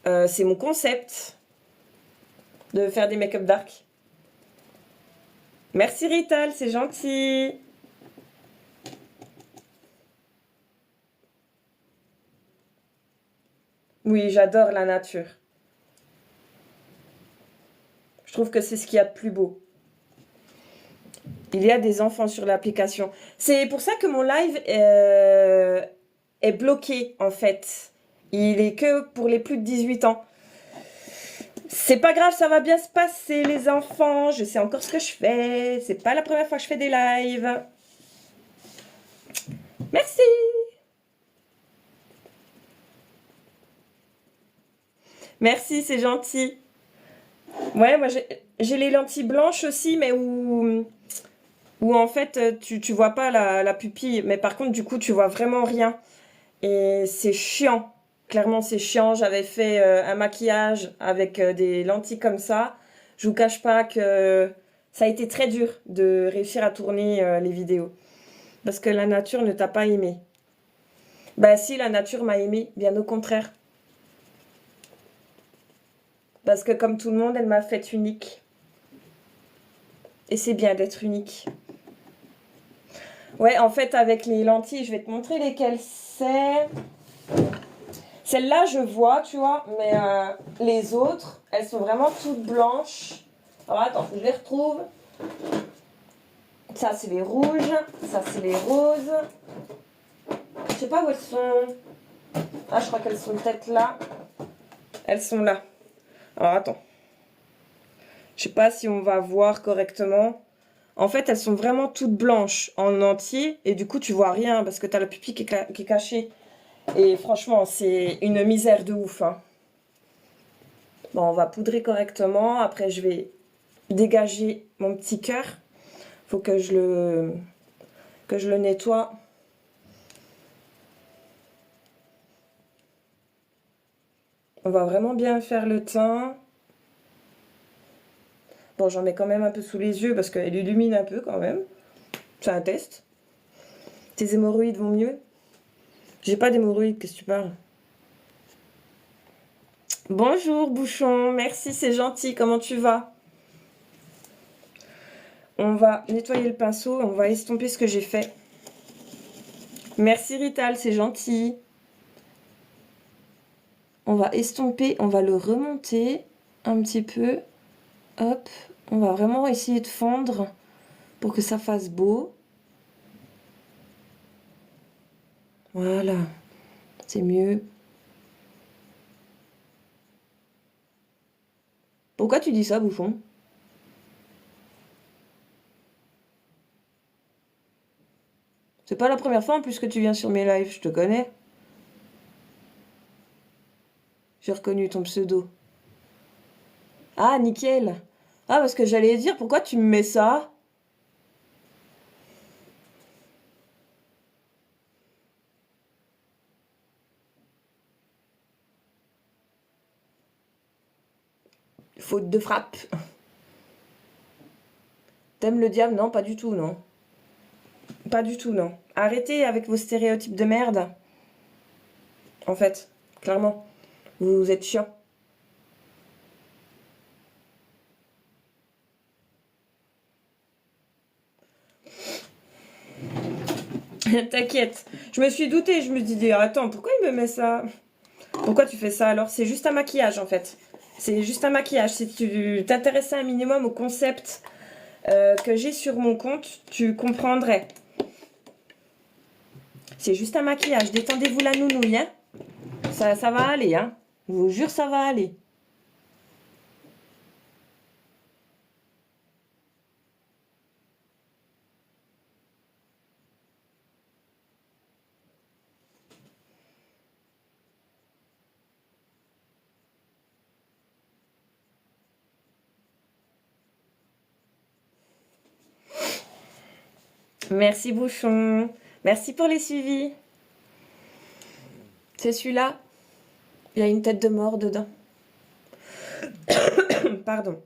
C'est mon concept de faire des make-up dark. Merci Rital, c'est gentil. Oui, j'adore la nature. Je trouve que c'est ce qu'il y a de plus beau. Il y a des enfants sur l'application. C'est pour ça que mon live est bloqué, en fait. Il est que pour les plus de 18 ans. C'est pas grave, ça va bien se passer, les enfants. Je sais encore ce que je fais. C'est pas la première fois que je fais des lives. Merci. Merci, c'est gentil. Ouais, moi j'ai les lentilles blanches aussi, mais où en fait tu vois pas la pupille. Mais par contre, du coup, tu vois vraiment rien. Et c'est chiant. Clairement, c'est chiant. J'avais fait un maquillage avec des lentilles comme ça. Je vous cache pas que ça a été très dur de réussir à tourner les vidéos. Parce que la nature ne t'a pas aimé. Bah si, la nature m'a aimé, bien au contraire. Parce que comme tout le monde, elle m'a fait unique. Et c'est bien d'être unique. Ouais, en fait, avec les lentilles, je vais te montrer lesquelles c'est. Celle-là, je vois, tu vois, mais les autres, elles sont vraiment toutes blanches. Alors attends, je les retrouve. Ça, c'est les rouges. Ça, c'est les roses. Je sais pas où elles sont. Ah, je crois qu'elles sont peut-être là. Elles sont là. Alors attends. Je sais pas si on va voir correctement. En fait, elles sont vraiment toutes blanches en entier. Et du coup, tu vois rien parce que tu as la pupille qui est cachée. Et franchement, c'est une misère de ouf. Hein. Bon, on va poudrer correctement. Après, je vais dégager mon petit cœur. Faut que je le nettoie. On va vraiment bien faire le teint. Bon, j'en mets quand même un peu sous les yeux parce qu'elle illumine un peu quand même. C'est un test. Tes hémorroïdes vont mieux? J'ai pas d'hémorroïdes, qu'est-ce que tu parles? Bonjour Bouchon, merci, c'est gentil, comment tu vas? On va nettoyer le pinceau, on va estomper ce que j'ai fait. Merci Rital, c'est gentil. On va estomper, on va le remonter un petit peu. Hop, on va vraiment essayer de fondre pour que ça fasse beau. Voilà, c'est mieux. Pourquoi tu dis ça, Bouchon? C'est pas la première fois en plus que tu viens sur mes lives, je te connais. J'ai reconnu ton pseudo. Ah, nickel. Ah, parce que j'allais dire, pourquoi tu me mets ça? Faute de frappe. T'aimes le diable? Non, pas du tout, non. Pas du tout, non. Arrêtez avec vos stéréotypes de merde. En fait, clairement. Vous êtes chiant. T'inquiète. Je me suis doutée, je me suis dit, attends, pourquoi il me met ça? Pourquoi tu fais ça alors? C'est juste un maquillage en fait. C'est juste un maquillage. Si tu t'intéressais un minimum au concept que j'ai sur mon compte, tu comprendrais. C'est juste un maquillage. Détendez-vous la nounouille, hein. Ça va aller, hein. Je vous jure, ça va aller. Merci Bouchon. Merci pour les suivis. C'est celui-là. Il y a une tête de mort dedans. Pardon.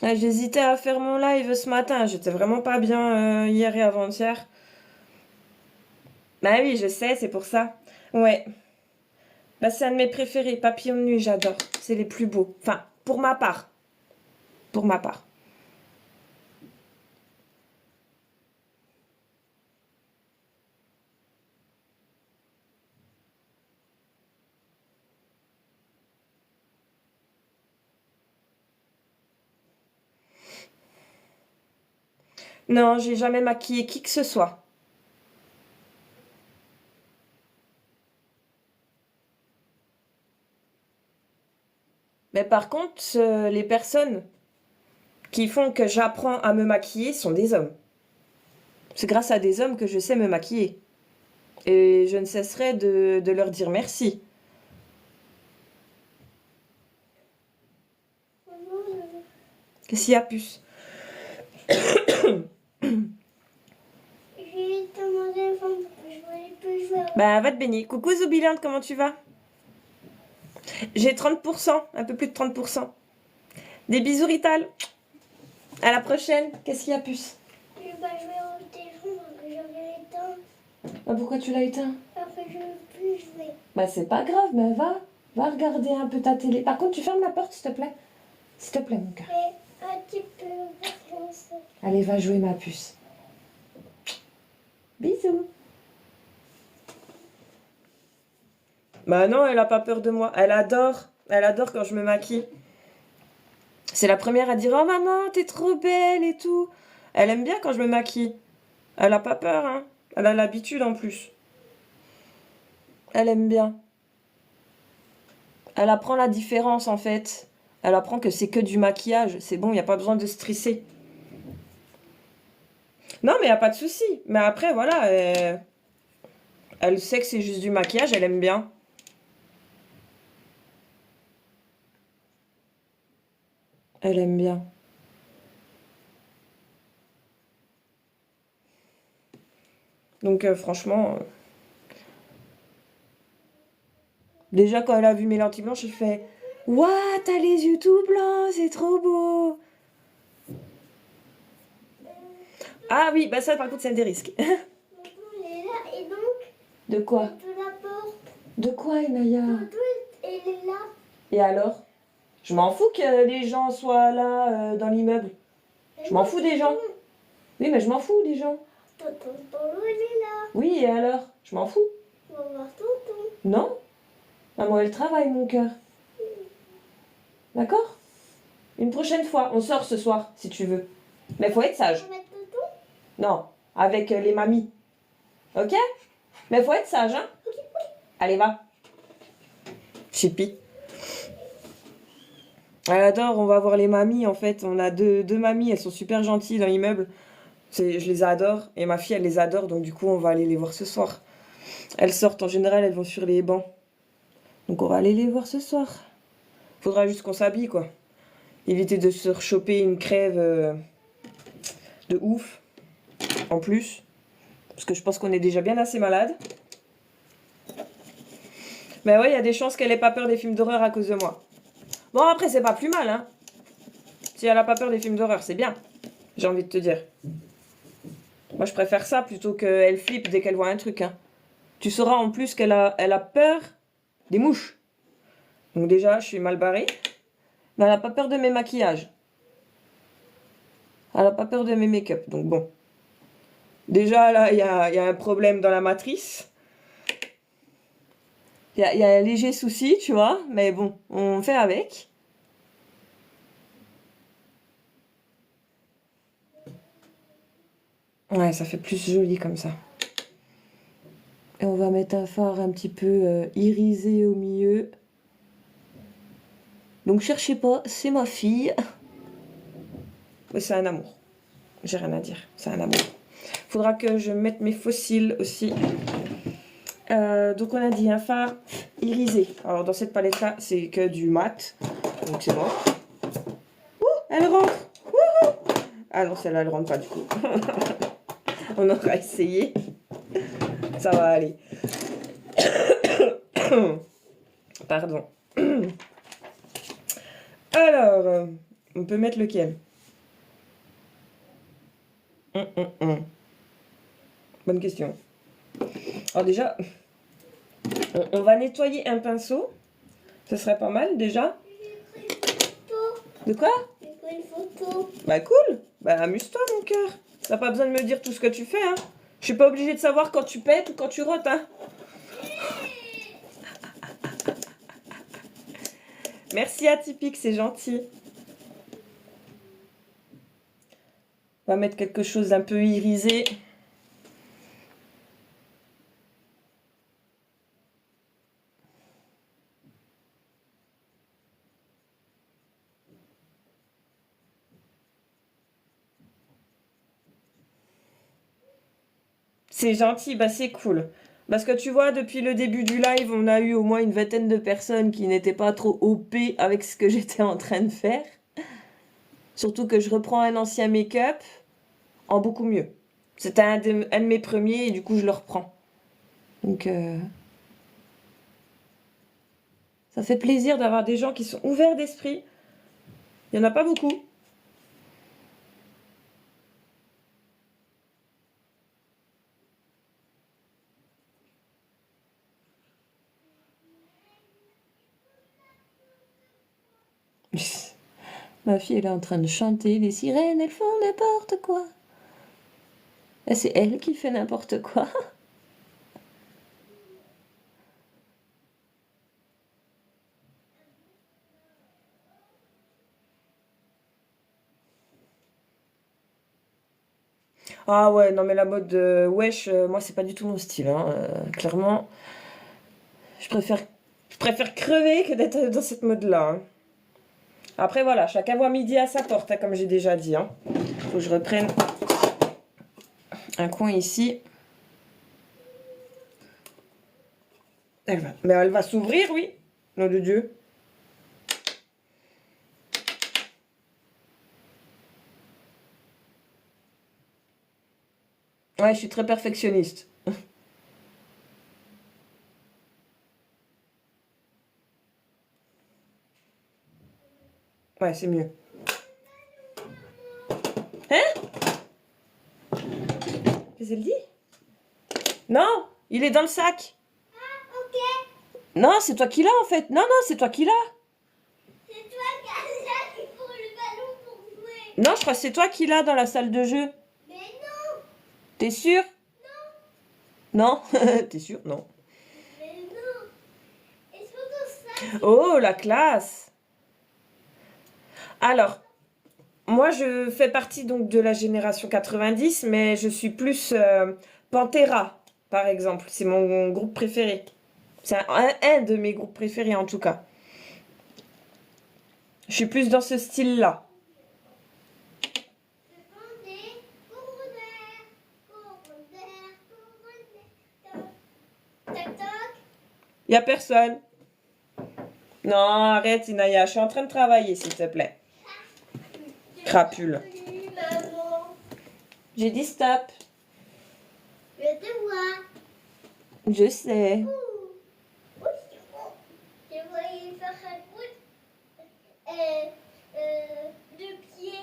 Ah, j'hésitais à faire mon live ce matin. J'étais vraiment pas bien hier et avant-hier. Bah oui, je sais, c'est pour ça. Ouais. Bah, c'est un de mes préférés. Papillon de nuit, j'adore. C'est les plus beaux. Enfin, pour ma part. Pour ma part. Non, j'ai jamais maquillé qui que ce soit. Mais par contre, les personnes qui font que j'apprends à me maquiller sont des hommes. C'est grâce à des hommes que je sais me maquiller. Et je ne cesserai de leur dire merci. Qu'est-ce qu'il y a, puce? J'ai dans mon téléphone parce que je voulais plus jouer. Bah, va te baigner. Coucou Zoubilante, comment tu vas? J'ai 30%, un peu plus de 30%. Des bisous Rital. À la prochaine. Qu'est-ce qu'il y a, puce? Je vais pas jouer au téléphone parce que j'avais éteint. Ah, pourquoi tu l'as éteint? Après, je ne veux plus jouer. Bah, c'est pas grave, mais va regarder un peu ta télé. Par contre, tu fermes la porte, s'il te plaît. S'il te plaît, mon cœur. Mais un petit peu comme ça. Allez, va jouer, ma puce. Bisous. Bah non, elle a pas peur de moi. Elle adore quand je me maquille. C'est la première à dire oh maman, t'es trop belle et tout. Elle aime bien quand je me maquille. Elle a pas peur, hein. Elle a l'habitude en plus. Elle aime bien. Elle apprend la différence en fait. Elle apprend que c'est que du maquillage. C'est bon, il n'y a pas besoin de stresser. Non, mais il n'y a pas de souci. Mais après, voilà, elle sait que c'est juste du maquillage, elle aime bien. Elle aime bien. Donc franchement, déjà quand elle a vu mes lentilles blanches, elle fait Waouh, t'as les yeux tout blancs, c'est trop beau. Ah oui, bah ça par contre c'est des risques. Maman, elle est là et donc, De quoi? de la porte. De quoi, Inaya? Maman, elle est là. Et alors? Je m'en fous que les gens soient là dans l'immeuble. Je m'en fous des gens. Oui, mais je m'en fous des gens. Tonton, elle est là. Oui, et alors? Je m'en fous. On va voir tonton. Non? Maman, elle travaille, mon cœur. D'accord? Une prochaine fois, on sort ce soir, si tu veux. Mais faut être sage. On va mettre tonton. Non, avec les mamies. Ok? Mais faut être sage, hein? Allez, va. Chippy. Elle adore, on va voir les mamies en fait. On a deux mamies, elles sont super gentilles dans l'immeuble. Je les adore. Et ma fille, elle les adore, donc du coup, on va aller les voir ce soir. Elles sortent en général, elles vont sur les bancs. Donc on va aller les voir ce soir. Faudra juste qu'on s'habille, quoi. Éviter de se rechoper une crève de ouf. En plus. Parce que je pense qu'on est déjà bien assez malade. Mais ouais, il y a des chances qu'elle ait pas peur des films d'horreur à cause de moi. Bon, après, c'est pas plus mal, hein. Si elle a pas peur des films d'horreur, c'est bien. J'ai envie de te dire. Moi, je préfère ça plutôt qu'elle flippe dès qu'elle voit un truc, hein. Tu sauras en plus qu'elle elle a peur des mouches. Donc déjà, je suis mal barrée. Mais elle a pas peur de mes maquillages. Elle a pas peur de mes make-up. Donc bon. Déjà, là, il y a un problème dans la matrice. Il y a un léger souci, tu vois. Mais bon, on fait avec. Ouais, ça fait plus joli comme ça. Et on va mettre un fard un petit peu irisé au milieu. Donc cherchez pas, c'est ma fille. Oui, c'est un amour. J'ai rien à dire, c'est un amour. Faudra que je mette mes fossiles aussi. Donc on a dit un fard irisé. Alors dans cette palette là, c'est que du mat. Donc c'est bon. Ouh, elle rentre. Wouhou. Ah non, celle-là, elle rentre pas du coup. On aura essayé. Ça va aller. Pardon. Alors, on peut mettre lequel? Bonne question. Alors déjà, on va nettoyer un pinceau. Ce serait pas mal déjà. J'ai pris une photo. De quoi? J'ai pris une photo. Bah cool. Bah amuse-toi mon cœur. T'as pas besoin de me dire tout ce que tu fais, hein. Je suis pas obligée de savoir quand tu pètes ou quand tu rotes, hein. Merci Atypique, c'est gentil. On va mettre quelque chose d'un peu irisé. C'est gentil, bah c'est cool. Parce que tu vois, depuis le début du live, on a eu au moins une vingtaine de personnes qui n'étaient pas trop OP avec ce que j'étais en train de faire. Surtout que je reprends un ancien make-up en beaucoup mieux. C'était un de mes premiers et du coup je le reprends. Donc ça fait plaisir d'avoir des gens qui sont ouverts d'esprit. Il n'y en a pas beaucoup. Ma fille, elle est en train de chanter. Les sirènes, elles font n'importe quoi. Et c'est elle qui fait n'importe quoi. Ah ouais, non mais la mode wesh, moi c'est pas du tout mon style, hein, clairement. Je préfère, je préfère crever que d'être dans cette mode-là, hein. Après voilà, chacun voit midi à sa porte, hein, comme j'ai déjà dit, hein. Faut que je reprenne un coin ici. Mais elle va s'ouvrir, oui. Nom de Dieu. Ouais, je suis très perfectionniste. Ouais, c'est mieux. Hein? Qu'est-ce qu'elle dit? Non, il est dans le sac. Ok, Non, c'est toi qui l'as en fait. Non, non, c'est toi qui l'as. c'est toi qui as ça qui prend le ballon pour jouer. Non, je crois que c'est toi qui l'as dans la salle de jeu. Mais non, T'es sûr? Non. T'es sûr? Non. mais non. Est-ce que ça, Oh, la classe. Alors, moi, je fais partie donc de la génération 90, mais je suis plus Pantera, par exemple. C'est mon groupe préféré. C'est un de mes groupes préférés en tout cas. Je suis plus dans ce style-là. je demandais couronneur, couronneur, couronneur. Toc toc. Y a personne. Non, arrête, Inaya. Je suis en train de travailler, s'il te plaît. Crapule. Salut maman. J'ai dit stop. Je te vois. Je sais. Ouh. Je voyais faire un coup de pied.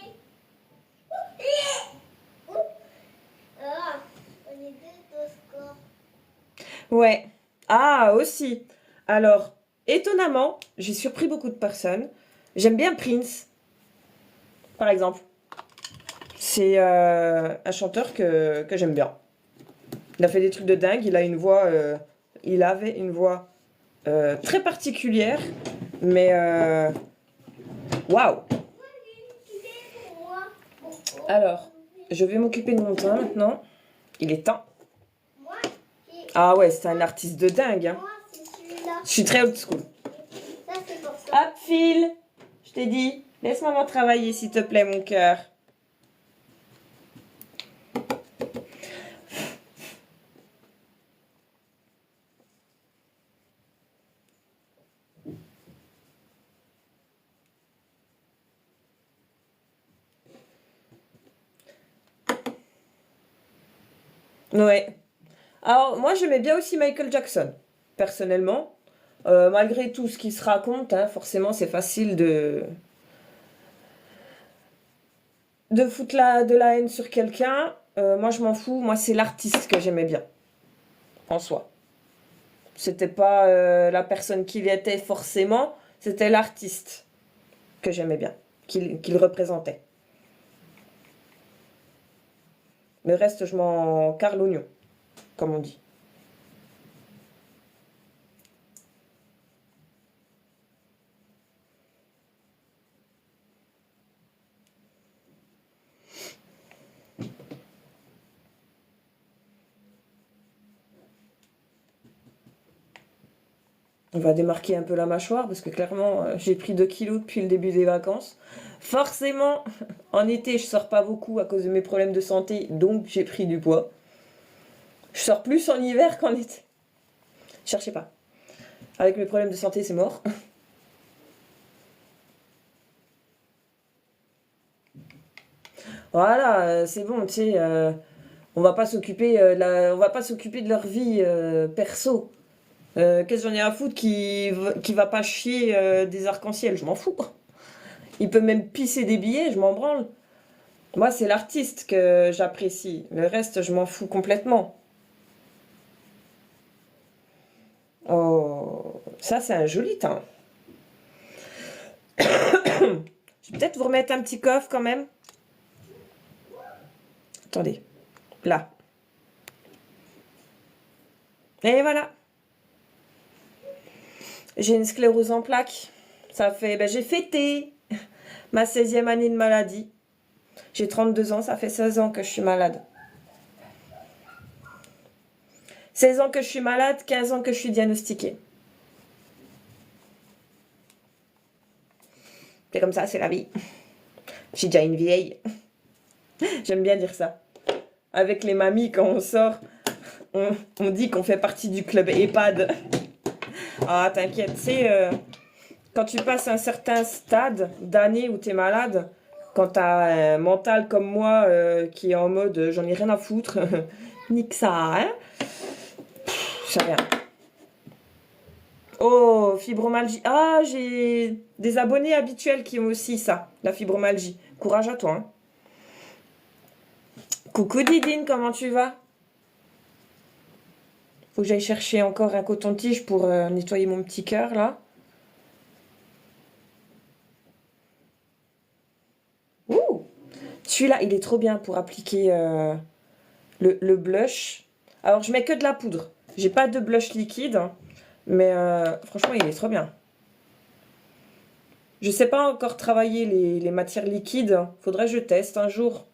Ouh. Ah, on est deux au score. Ouais. Ah, aussi. Alors, étonnamment, j'ai surpris beaucoup de personnes. J'aime bien Prince, par exemple. C'est un chanteur que j'aime bien. Il a fait des trucs de dingue. Il a une voix. Il avait une voix très particulière, mais waouh. Pour moi. Alors, je vais m'occuper de mon teint maintenant. Il est temps. Moi, Ah ouais, c'est un artiste de dingue, hein. moi c'est celui-là. Je suis très old school. Ça, c'est pour ça. Hop, Phil, je t'ai dit, laisse maman travailler, s'il te plaît, mon cœur. Ouais. Alors, moi, j'aimais bien aussi Michael Jackson, personnellement. Malgré tout ce qui se raconte, hein, forcément, c'est facile de foutre de la haine sur quelqu'un. Moi, je m'en fous. Moi, c'est l'artiste que j'aimais bien, en soi. C'était pas la personne qu'il était forcément, c'était l'artiste que j'aimais bien, qu'il représentait. Le reste, je m'en carre l'oignon, comme on dit. On va démarquer un peu la mâchoire parce que clairement, j'ai pris 2 kilos depuis le début des vacances. Forcément, en été, je sors pas beaucoup à cause de mes problèmes de santé, donc j'ai pris du poids. Je sors plus en hiver qu'en été. Cherchez pas. Avec mes problèmes de santé, c'est mort. Voilà, c'est bon, tu sais, on va pas s'occuper on va pas s'occuper de leur vie perso. Qu'est-ce que j'en ai à foutre qui va pas chier des arcs-en-ciel, je m'en fous. Il peut même pisser des billets, je m'en branle. Moi, c'est l'artiste que j'apprécie. Le reste, je m'en fous complètement. Oh, ça, c'est un joli teint. Je vais peut-être vous remettre un petit coffre quand même. Attendez. Là. Et voilà. J'ai une sclérose en plaques. Ça fait... Ben, j'ai fêté ma 16e année de maladie. J'ai 32 ans, ça fait 16 ans que je suis malade. 16 ans que je suis malade, 15 ans que je suis diagnostiquée. C'est comme ça, c'est la vie. Je suis déjà une vieille. J'aime bien dire ça. Avec les mamies, quand on sort, on dit qu'on fait partie du club EHPAD. Ah, t'inquiète, tu sais, quand tu passes un certain stade d'année où t'es malade, quand t'as un mental comme moi qui est en mode j'en ai rien à foutre, nique ça, hein, ça vient. Oh, fibromyalgie. Ah, j'ai des abonnés habituels qui ont aussi ça, la fibromyalgie. Courage à toi. Hein. Coucou Didine, comment tu vas? Faut que j'aille chercher encore un coton-tige pour nettoyer mon petit cœur là. Ouh! Celui-là, il est trop bien pour appliquer le blush. Alors, je mets que de la poudre. J'ai pas de blush liquide, hein, mais franchement, il est trop bien. Je sais pas encore travailler les matières liquides. Faudrait que je teste un jour.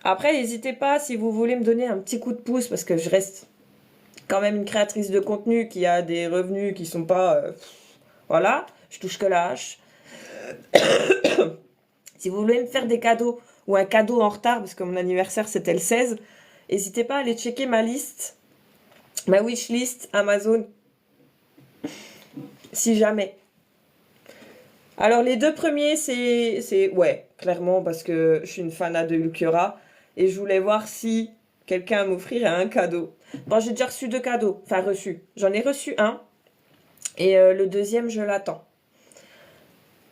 Après, n'hésitez pas si vous voulez me donner un petit coup de pouce parce que je reste quand même une créatrice de contenu qui a des revenus qui sont pas... voilà, je touche que la hache. Si vous voulez me faire des cadeaux ou un cadeau en retard parce que mon anniversaire c'était le 16, n'hésitez pas à aller checker ma liste, ma wishlist Amazon, si jamais. Alors les deux premiers, ouais, clairement parce que je suis une fanat de Ulquiorra et je voulais voir si quelqu'un m'offrirait un cadeau. Bon, j'ai déjà reçu 2 cadeaux, enfin reçu. J'en ai reçu un et le deuxième, je l'attends.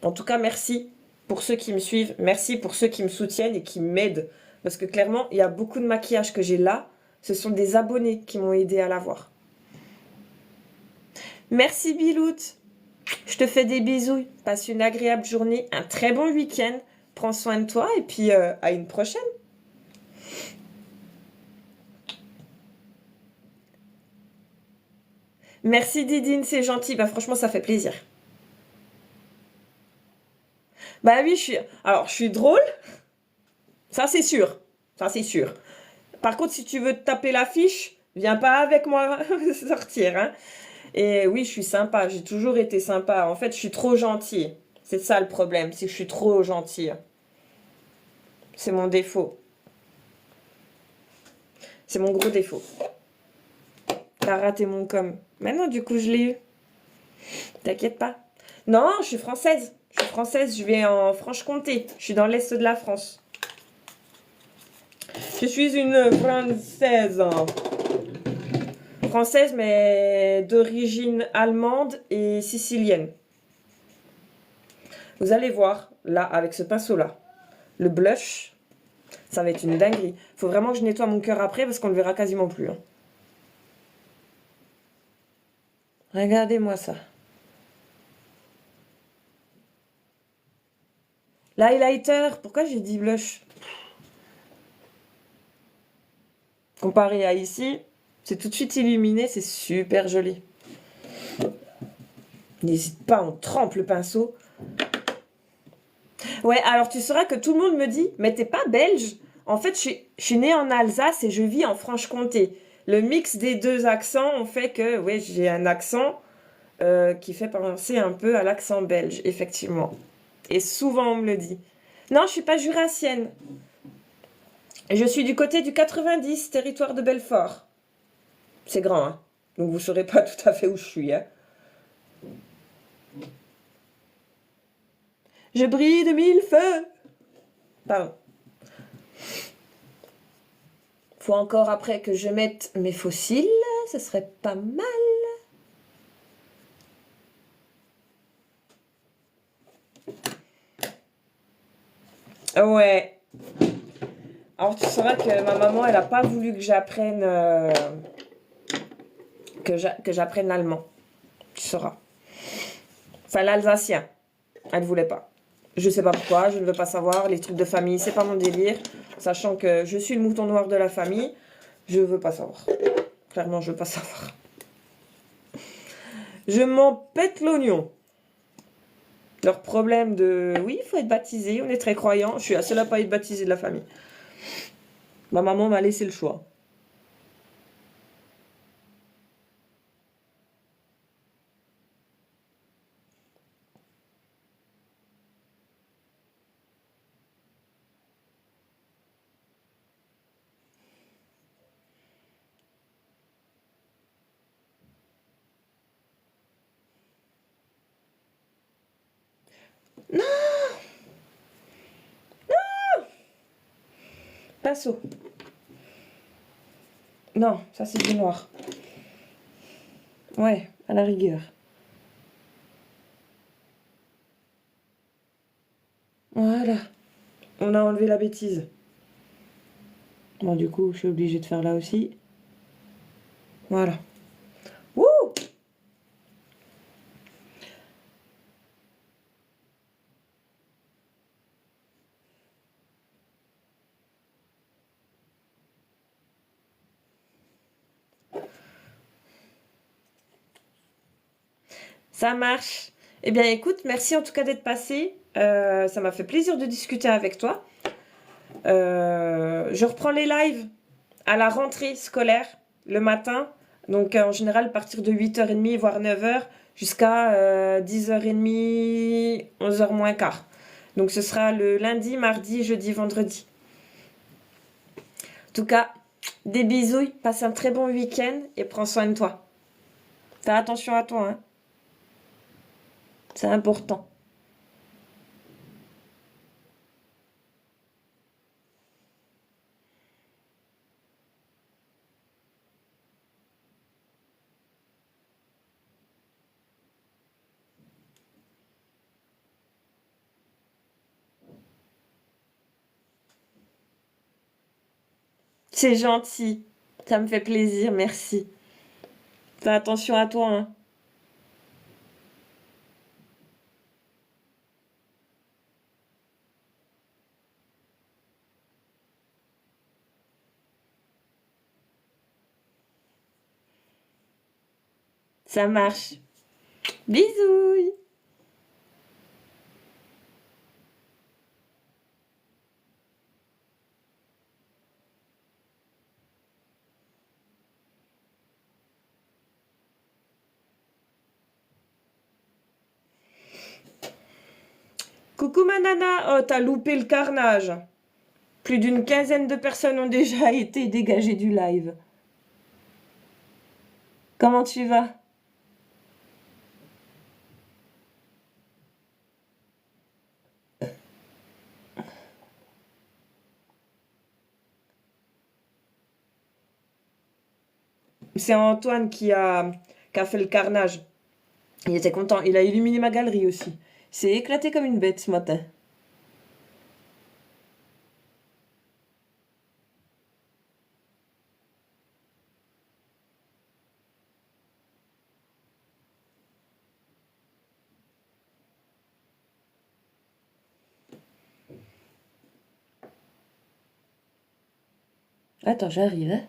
En tout cas, merci pour ceux qui me suivent, merci pour ceux qui me soutiennent et qui m'aident. Parce que clairement, il y a beaucoup de maquillage que j'ai là. Ce sont des abonnés qui m'ont aidé à l'avoir. Merci Bilout. Je te fais des bisous. Passe une agréable journée, un très bon week-end. Prends soin de toi et puis à une prochaine. Merci Didine, c'est gentil. Bah franchement, ça fait plaisir. Bah oui, alors, je suis drôle. Ça, c'est sûr. Ça, c'est sûr. Par contre, si tu veux te taper l'affiche, viens pas avec moi sortir. Hein. Et oui, je suis sympa. J'ai toujours été sympa. En fait, je suis trop gentille. C'est ça le problème, c'est que je suis trop gentille. C'est mon défaut. C'est mon gros défaut. T'as raté mon com. Maintenant, du coup, je l'ai eu. T'inquiète pas. Non, je suis française. Je suis française, je vais en Franche-Comté. Je suis dans l'est de la France. Je suis une Française. Française, mais d'origine allemande et sicilienne. Vous allez voir, là, avec ce pinceau-là, le blush, ça va être une dinguerie. Faut vraiment que je nettoie mon cœur après parce qu'on ne le verra quasiment plus. Hein. Regardez-moi ça. L'highlighter, pourquoi j'ai dit blush? Comparé à ici, c'est tout de suite illuminé, c'est super joli. N'hésite pas, on trempe le pinceau. Ouais, alors tu sauras que tout le monde me dit, mais t'es pas belge? En fait, je suis née en Alsace et je vis en Franche-Comté. le mix des deux accents ont fait que, oui, j'ai un accent qui fait penser un peu à l'accent belge, effectivement. Et souvent, on me le dit. Non, je suis pas jurassienne. Je suis du côté du 90, territoire de Belfort. C'est grand, hein. Donc vous saurez pas tout à fait où je suis, hein. Je brille de mille feux. Pardon. Faut encore après que je mette mes fossiles. Ce serait pas mal. Ouais. Alors tu sauras que ma maman, elle a pas voulu que j'apprenne que j'apprenne l'allemand. Tu sauras. Enfin l'alsacien. Elle voulait pas. Je sais pas pourquoi, je ne veux pas savoir. Les trucs de famille, c'est pas mon délire. Sachant que je suis le mouton noir de la famille, je veux pas savoir. Clairement, je veux pas savoir. Je m'en pète l'oignon. Leur problème de... Oui, il faut être baptisé, on est très croyants. Je suis la seule à pas être baptisée de la famille. Ma maman m'a laissé le choix. Pinceau. Non, ça c'est du noir. Ouais, à la rigueur. Voilà. On a enlevé la bêtise. Bon, du coup, je suis obligée de faire là aussi. Voilà. Wouh! Ça marche. Eh bien, écoute, merci en tout cas d'être passé. Ça m'a fait plaisir de discuter avec toi. Je reprends les lives à la rentrée scolaire le matin. Donc, en général, à partir de 8h30, voire 9h, jusqu'à 10h30, 11h moins quart. Donc, ce sera le lundi, mardi, jeudi, vendredi. En tout cas, des bisous, passe un très bon week-end et prends soin de toi. Fais attention à toi, hein. C'est important. C'est gentil. Ça me fait plaisir, merci. Fais attention à toi, hein. Ça marche. Bisous. Coucou ma nana. Oh, t'as loupé le carnage. Plus d'une quinzaine de personnes ont déjà été dégagées du live. Comment tu vas? C'est Antoine qui a fait le carnage. Il était content. Il a illuminé ma galerie aussi. Il s'est éclaté comme une bête ce matin. Attends, j'arrive, hein.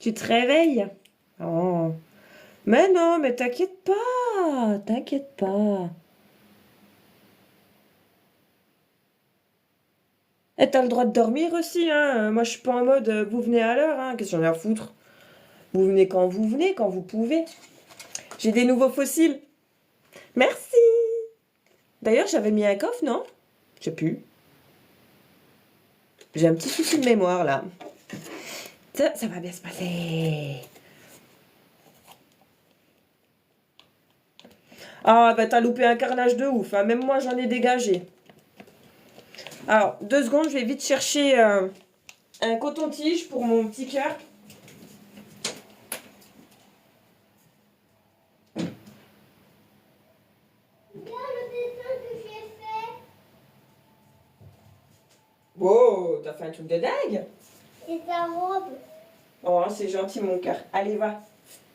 Tu te réveilles? Oh. Mais non, mais t'inquiète pas. T'inquiète pas. Et t'as le droit de dormir aussi, hein. Moi, je suis pas en mode vous venez à l'heure, hein. Qu'est-ce que j'en ai à foutre? Vous venez, quand vous pouvez. J'ai des nouveaux fossiles. Merci. D'ailleurs, j'avais mis un coffre, non? Je sais plus. J'ai un petit souci de mémoire, là. Ça va bien se passer. Ah, bah t'as loupé un carnage de ouf, hein. Même moi, j'en ai dégagé. Alors, 2 secondes, je vais vite chercher un coton-tige pour mon petit cœur. Regarde le dessin que j'ai fait. Wow, t'as fait un truc de dingue. C'est ta robe. Oh, c'est gentil, mon cœur. Allez, va.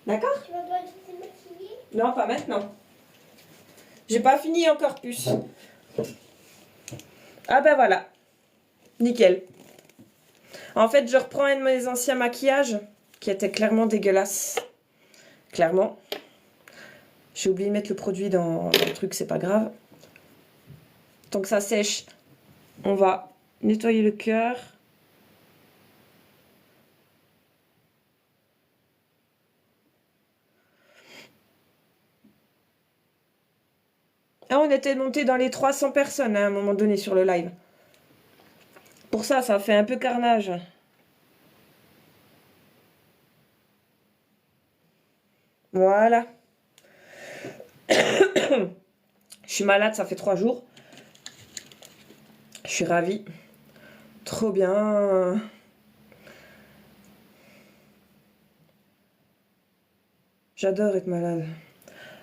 D'accord? Tu vas pas te maquiller? Non, pas maintenant. J'ai pas fini encore plus. Ah ben voilà. Nickel. En fait, je reprends un de mes anciens maquillages qui était clairement dégueulasse. Clairement. J'ai oublié de mettre le produit dans le truc, c'est pas grave. Tant que ça sèche, on va nettoyer le cœur. Ah, on était monté dans les 300 personnes à un moment donné sur le live. Pour ça, ça fait un peu carnage. Voilà. Je suis malade, ça fait 3 jours. Je suis ravie. Trop bien. J'adore être malade.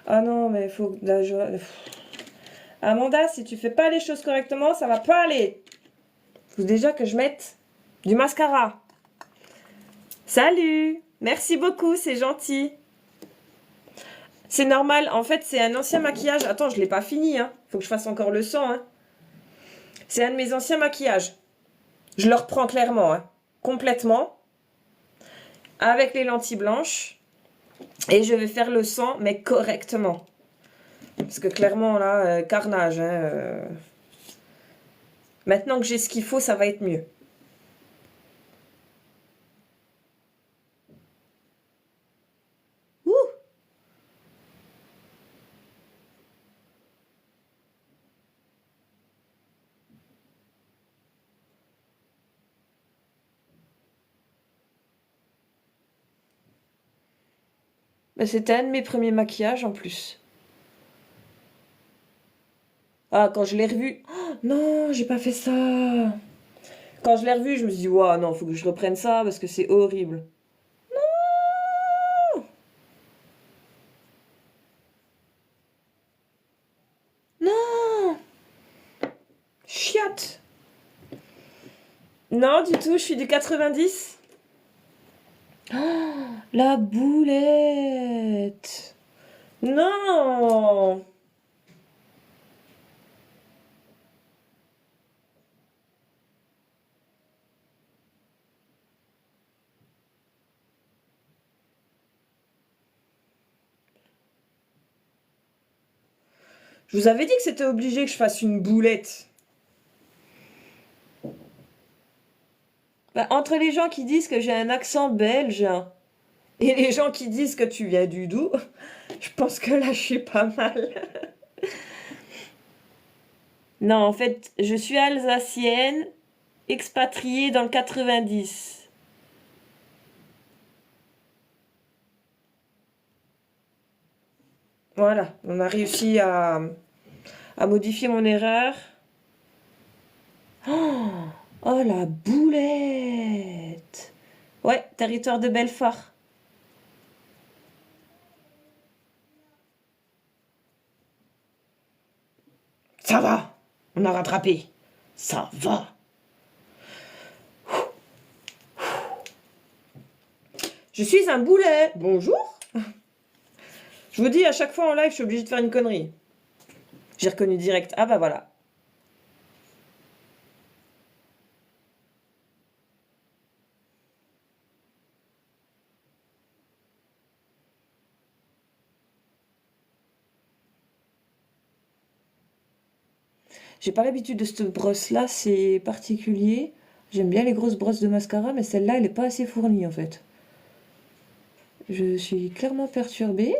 Ah non, mais il faut... Là, Amanda, si tu fais pas les choses correctement, ça va pas aller. Faut déjà que je mette du mascara. Salut! Merci beaucoup, c'est gentil. C'est normal, en fait, c'est un ancien maquillage. Attends, je l'ai pas fini, hein. Faut que je fasse encore le sang, hein. C'est un de mes anciens maquillages. Je le reprends clairement, hein. Complètement. Avec les lentilles blanches. Et je vais faire le sang, mais correctement. Parce que clairement, là, carnage, hein. Maintenant que j'ai ce qu'il faut, ça va être mieux. Ouh! Mais c'était un de mes premiers maquillages en plus. Ah, quand je l'ai revu. Oh, non, j'ai pas fait ça. Quand je l'ai revu, je me suis dit, waouh, non, faut que je reprenne ça parce que c'est horrible. Non! Chiotte! Non, du tout, je suis du 90. Oh, la boulette! Non! Je vous avais dit que c'était obligé que je fasse une boulette. Bah, entre les gens qui disent que j'ai un accent belge et les gens qui disent que tu viens du Doubs, je pense que là, je suis pas mal. Non, en fait, je suis alsacienne, expatriée dans le 90. Voilà, on a réussi à modifier mon erreur. Oh, oh la boulette! Ouais, territoire de Belfort. Ça va, on a rattrapé. Ça va. Je suis un boulet. Bonjour. Je vous dis, à chaque fois en live, je suis obligée de faire une connerie. J'ai reconnu direct. Ah bah voilà. J'ai pas l'habitude de cette brosse-là, c'est particulier. J'aime bien les grosses brosses de mascara, mais celle-là, elle est pas assez fournie en fait. Je suis clairement perturbée.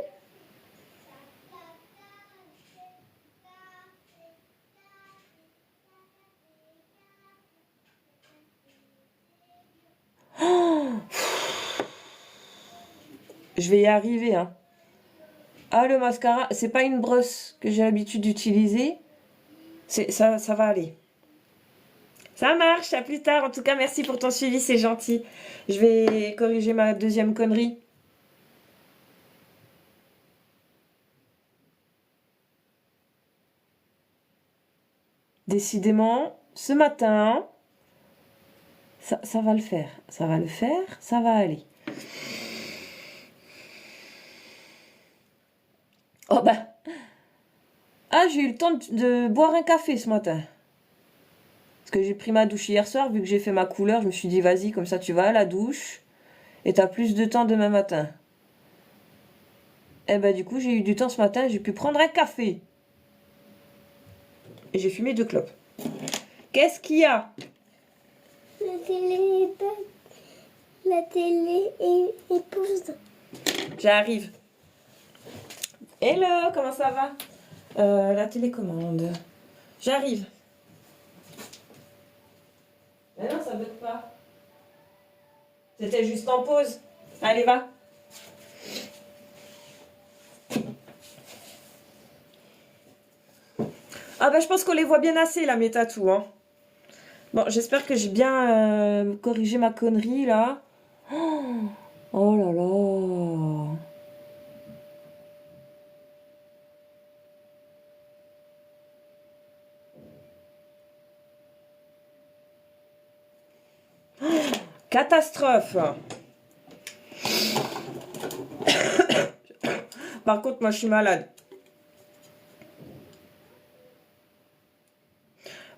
Je vais y arriver, hein. Ah, le mascara, c'est pas une brosse que j'ai l'habitude d'utiliser. Ça va aller. Ça marche, à plus tard. En tout cas, merci pour ton suivi, c'est gentil. Je vais corriger ma deuxième connerie. Décidément, ce matin, ça va le faire. Ça va le faire, ça va aller. Oh bah. Ah, j'ai eu le temps de boire un café ce matin. Parce que j'ai pris ma douche hier soir, vu que j'ai fait ma couleur, je me suis dit, vas-y, comme ça tu vas à la douche. Et t'as plus de temps demain matin. Et bah du coup, j'ai eu du temps ce matin, j'ai pu prendre un café. Et j'ai fumé 2 clopes. Qu'est-ce qu'il y a? La télé est pas... La télé est pousse. J'arrive. Hello, comment ça va? La télécommande. J'arrive. Mais non, ça bug pas. C'était juste en pause. Allez, va. Ah bah je pense qu'on les voit bien assez là, mes tatous, hein. Bon, j'espère que j'ai bien corrigé ma connerie là. Oh là là. Catastrophe. Par contre, moi je suis malade.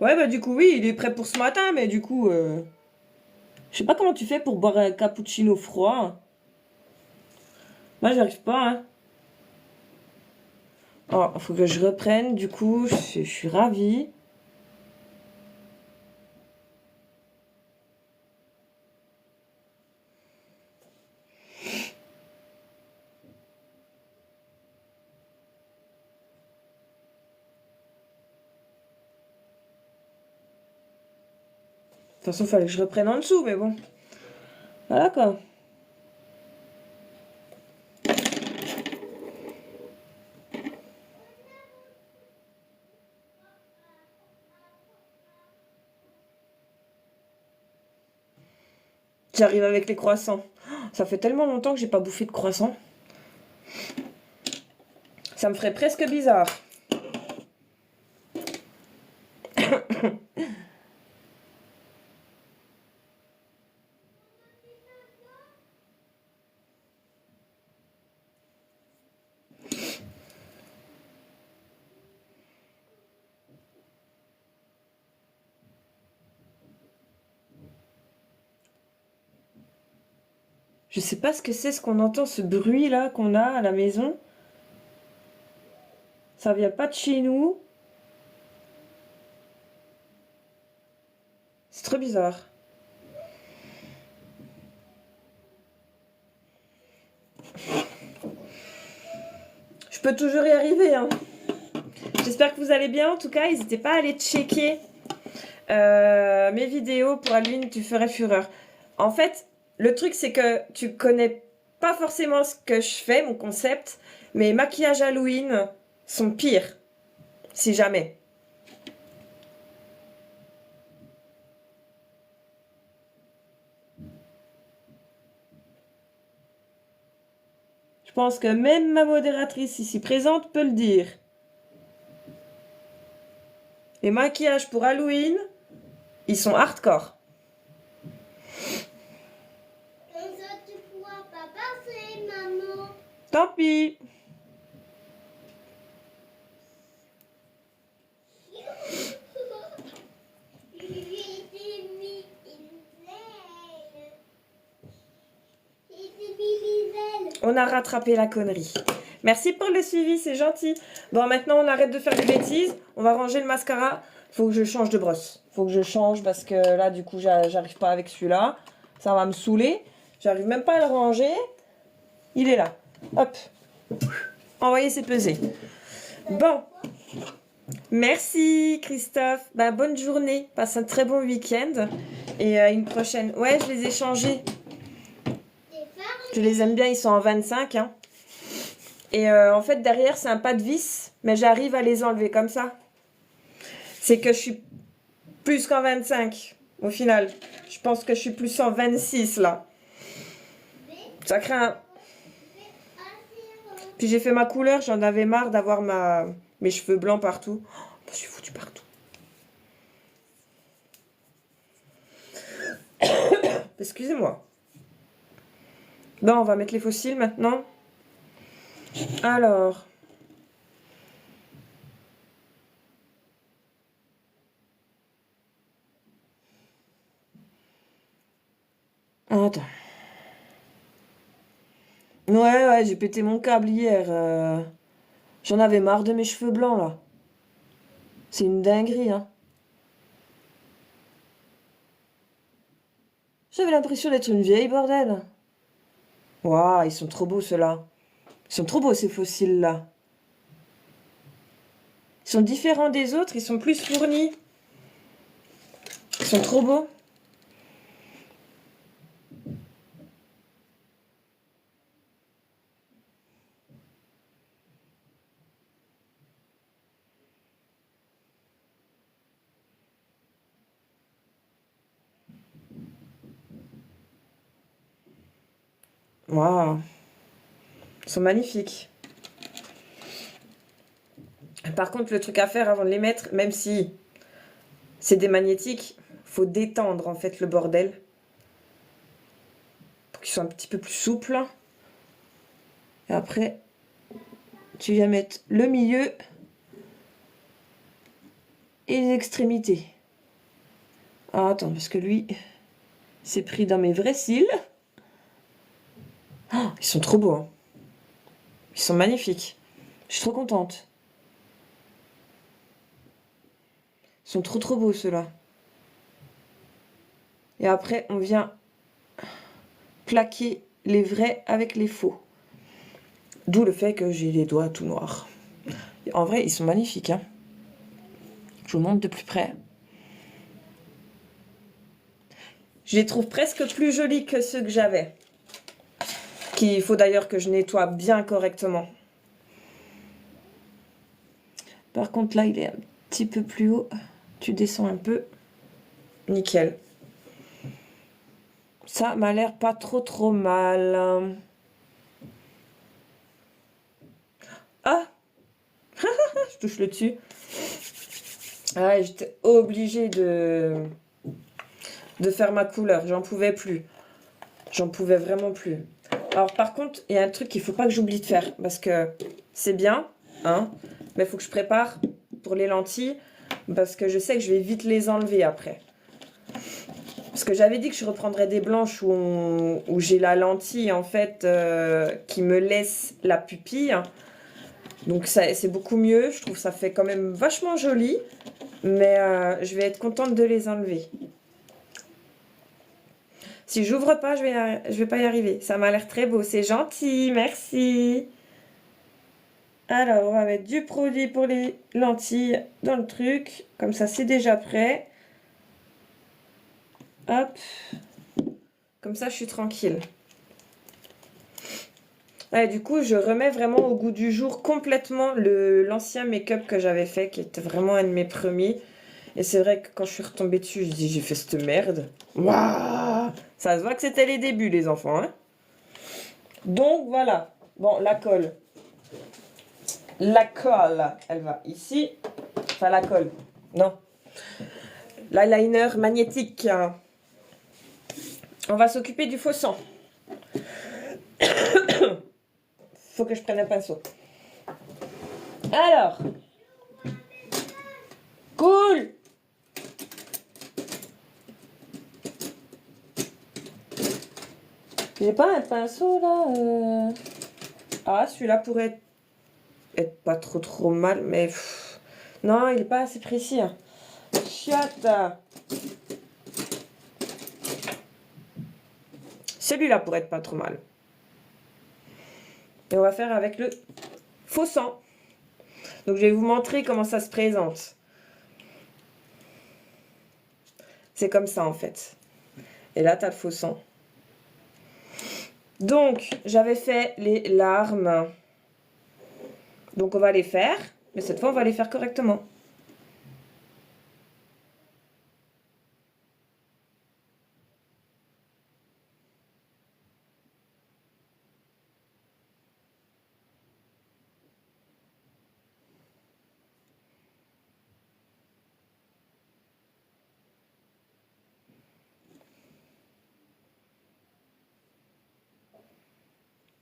Ouais, bah du coup, oui, il est prêt pour ce matin, mais du coup, je sais pas comment tu fais pour boire un cappuccino froid. Moi, j'arrive pas, hein. Oh, faut que je reprenne, du coup, je suis ravie. De toute façon, il fallait que je reprenne en dessous, mais bon. Voilà quoi. J'arrive avec les croissants. Ça fait tellement longtemps que j'ai pas bouffé de croissants. Ça me ferait presque bizarre. Je sais pas ce que c'est, ce qu'on entend, ce bruit là qu'on a à la maison. Ça vient pas de chez nous. C'est trop bizarre. Je peux toujours y arriver, hein. J'espère que vous allez bien. En tout cas, n'hésitez pas à aller checker mes vidéos pour Halloween, tu ferais fureur. En fait, le truc, c'est que tu connais pas forcément ce que je fais, mon concept, mes maquillages Halloween sont pires, si jamais. Je pense que même ma modératrice ici présente peut le dire. Les maquillages pour Halloween, ils sont hardcore. Comme ça, tu pourras pas passer, maman. Tant pis. On a rattrapé la connerie. Merci pour le suivi, c'est gentil. Bon, maintenant, on arrête de faire des bêtises. On va ranger le mascara. Faut que je change de brosse. Faut que je change parce que là, du coup, j'arrive pas avec celui-là. Ça va me saouler. J'arrive même pas à le ranger. Il est là. Hop. Envoyer, c'est peser. Bon. Merci, Christophe. Bah, bonne journée. Passe un très bon week-end. Et à une prochaine. Ouais, je les ai changés. Je les aime bien. Ils sont en 25. Hein. Et en fait, derrière, c'est un pas de vis. Mais j'arrive à les enlever comme ça. C'est que je suis plus qu'en 25 au final. Je pense que je suis plus en 26 là. Ça craint. Puis j'ai fait ma couleur, j'en avais marre d'avoir mes cheveux blancs partout. Oh, je me suis foutu partout. Excusez-moi. Bon, on va mettre les fossiles maintenant. Alors. Attends. Ouais, j'ai pété mon câble hier. J'en avais marre de mes cheveux blancs, là. C'est une dinguerie, hein. J'avais l'impression d'être une vieille, bordel. Waouh, ils sont trop beaux, ceux-là. Ils sont trop beaux, ces fossiles-là. Ils sont différents des autres, ils sont plus fournis. Ils sont trop beaux. Waouh. Ils sont magnifiques. Par contre, le truc à faire avant de les mettre, même si c'est des magnétiques, faut détendre en fait le bordel. Pour qu'ils soient un petit peu plus souples. Et après, tu viens mettre le milieu et les extrémités. Ah, attends, parce que lui, c'est pris dans mes vrais cils. Oh, ils sont trop beaux. Hein. Ils sont magnifiques. Je suis trop contente. Ils sont trop trop beaux ceux-là. Et après, on vient plaquer les vrais avec les faux. D'où le fait que j'ai les doigts tout noirs. En vrai, ils sont magnifiques. Hein. Je vous montre de plus près. Je les trouve presque plus jolis que ceux que j'avais. Qu'il faut d'ailleurs que je nettoie bien correctement. Par contre, là, il est un petit peu plus haut. Tu descends un peu. Nickel. Ça m'a l'air pas trop mal. Ah je touche le dessus. Ah, j'étais obligée de faire ma couleur. J'en pouvais plus. J'en pouvais vraiment plus. Alors par contre, il y a un truc qu'il faut pas que j'oublie de faire. Parce que c'est bien, hein, mais il faut que je prépare pour les lentilles. Parce que je sais que je vais vite les enlever après. Parce que j'avais dit que je reprendrais des blanches où j'ai la lentille en fait qui me laisse la pupille. Donc c'est beaucoup mieux. Je trouve que ça fait quand même vachement joli. Mais je vais être contente de les enlever. Si j'ouvre pas, je vais pas y arriver. Ça m'a l'air très beau. C'est gentil. Merci. Alors, on va mettre du produit pour les lentilles dans le truc. Comme ça, c'est déjà prêt. Hop. Comme ça, je suis tranquille. Ouais, du coup, je remets vraiment au goût du jour complètement l'ancien make-up que j'avais fait, qui était vraiment un de mes premiers. Et c'est vrai que quand je suis retombée dessus, je dis, j'ai fait cette merde. Waouh! Ça se voit que c'était les débuts, les enfants. Hein. Donc, voilà. Bon, la colle. La colle, elle va ici. Enfin, la colle. Non. L'eyeliner magnétique. On va s'occuper du faux sang. Faut que je prenne un pinceau. Alors. Cool. J'ai pas un pinceau là. Ah, celui-là pourrait être pas trop mal, mais non, il est pas assez précis. Hein. chiottes. Celui-là pourrait être pas trop mal. Et on va faire avec le faux sang. Donc je vais vous montrer comment ça se présente. C'est comme ça en fait. Et là, tu as le faux sang. Donc, j'avais fait les larmes. Donc, on va les faire. Mais cette fois, on va les faire correctement.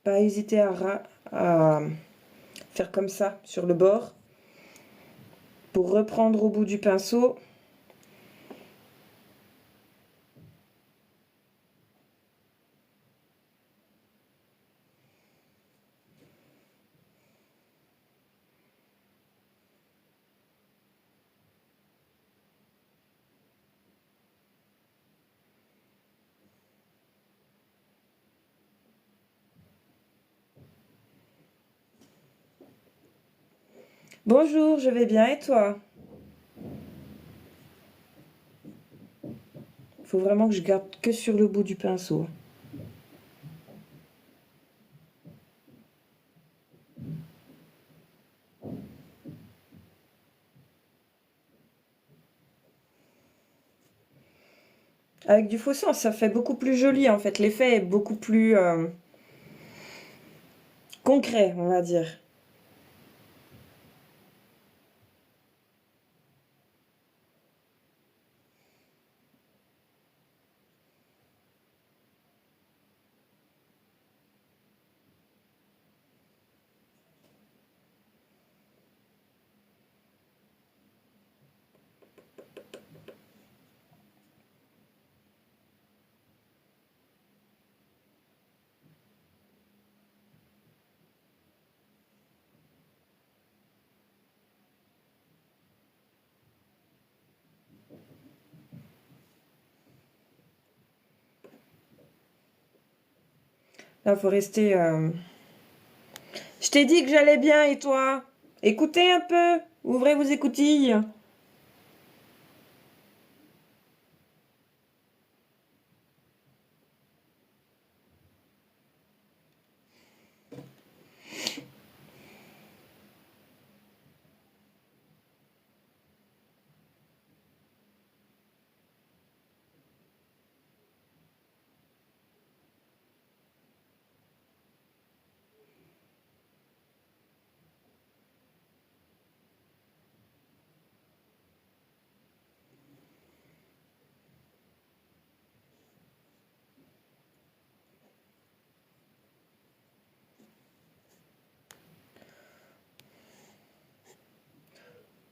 Pas hésiter à faire comme ça sur le bord pour reprendre au bout du pinceau. Bonjour, je vais bien et toi? Faut vraiment que je garde que sur le bout du pinceau. Avec du faux sang, ça fait beaucoup plus joli en fait. L'effet est beaucoup plus concret, on va dire. Là, faut rester... Je t'ai dit que j'allais bien et toi? Écoutez un peu. Ouvrez vos écoutilles.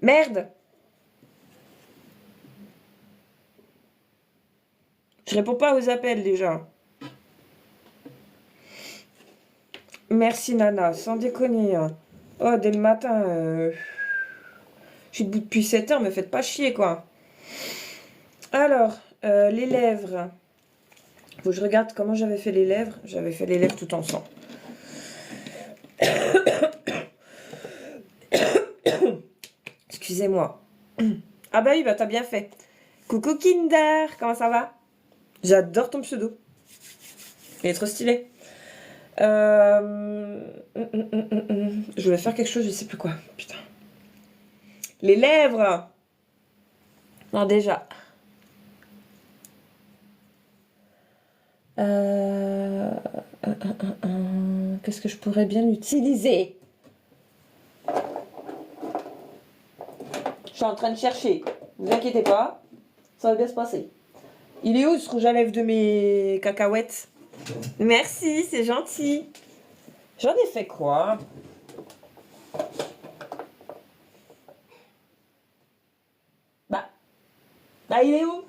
Merde! Je réponds pas aux appels déjà. Merci Nana, sans déconner. Oh, dès le matin, je suis debout depuis 7 heures, me faites pas chier quoi. Alors, les lèvres. Faut que je regarde comment j'avais fait les lèvres. J'avais fait les lèvres tout ensemble. Excusez-moi. Ah bah oui, bah t'as bien fait. Coucou Kinder, comment ça va? J'adore ton pseudo. Il est trop stylé. Je voulais faire quelque chose, je sais plus quoi. Putain. Les lèvres. Non, déjà. Qu'est-ce que je pourrais bien utiliser? Je suis en train de chercher. Ne vous inquiétez pas. Ça va bien se passer. Il est où ce rouge à lèvres de mes cacahuètes? Merci, c'est gentil. J'en ai fait quoi? Bah, il est où?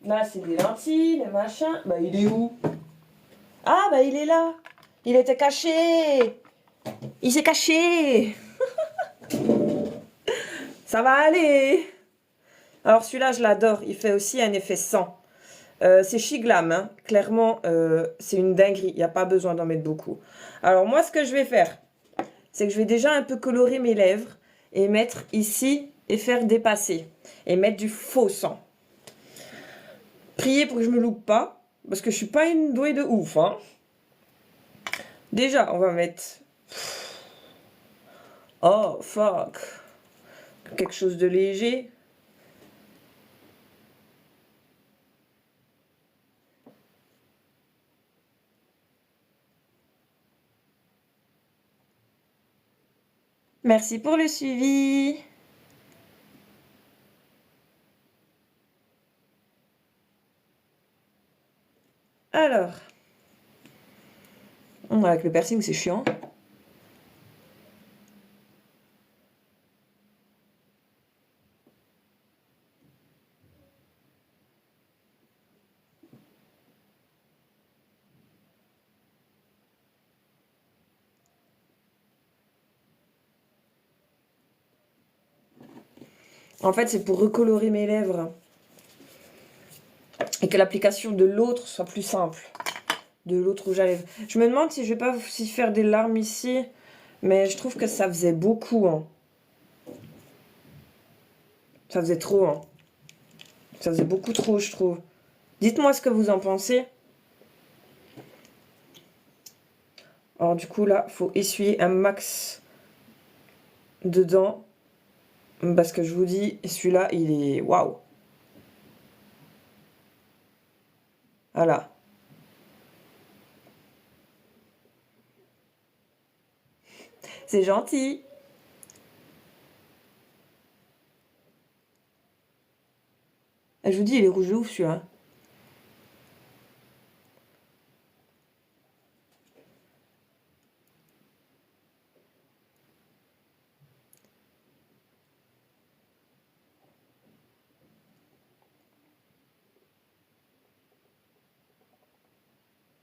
Là, c'est des lentilles, les machins. Bah, il est où? Ah, bah, il est là. Il était caché. Il s'est caché. Ça va aller. Alors celui-là, je l'adore. Il fait aussi un effet sang. C'est Shiglam, hein. Clairement, c'est une dinguerie. Il n'y a pas besoin d'en mettre beaucoup. Alors moi, ce que je vais faire, c'est que je vais déjà un peu colorer mes lèvres et mettre ici et faire dépasser. Et mettre du faux sang. Priez pour que je me loupe pas, parce que je suis pas une douée de ouf, hein. Déjà, on va mettre... Oh, fuck. Quelque chose de léger. Merci pour le suivi. Alors. Avec le piercing, c'est chiant. En fait, c'est pour recolorer mes lèvres. Et que l'application de l'autre soit plus simple. De l'autre rouge à lèvres. Je me demande si je vais pas aussi faire des larmes ici. Mais je trouve que ça faisait beaucoup, hein. Ça faisait trop, hein. Ça faisait beaucoup trop, je trouve. Dites-moi ce que vous en pensez. Alors du coup, là, faut essuyer un max dedans. Parce que je vous dis, celui-là, il est... Waouh! Voilà. C'est gentil. Je vous dis, il est rouge de ouf, celui-là.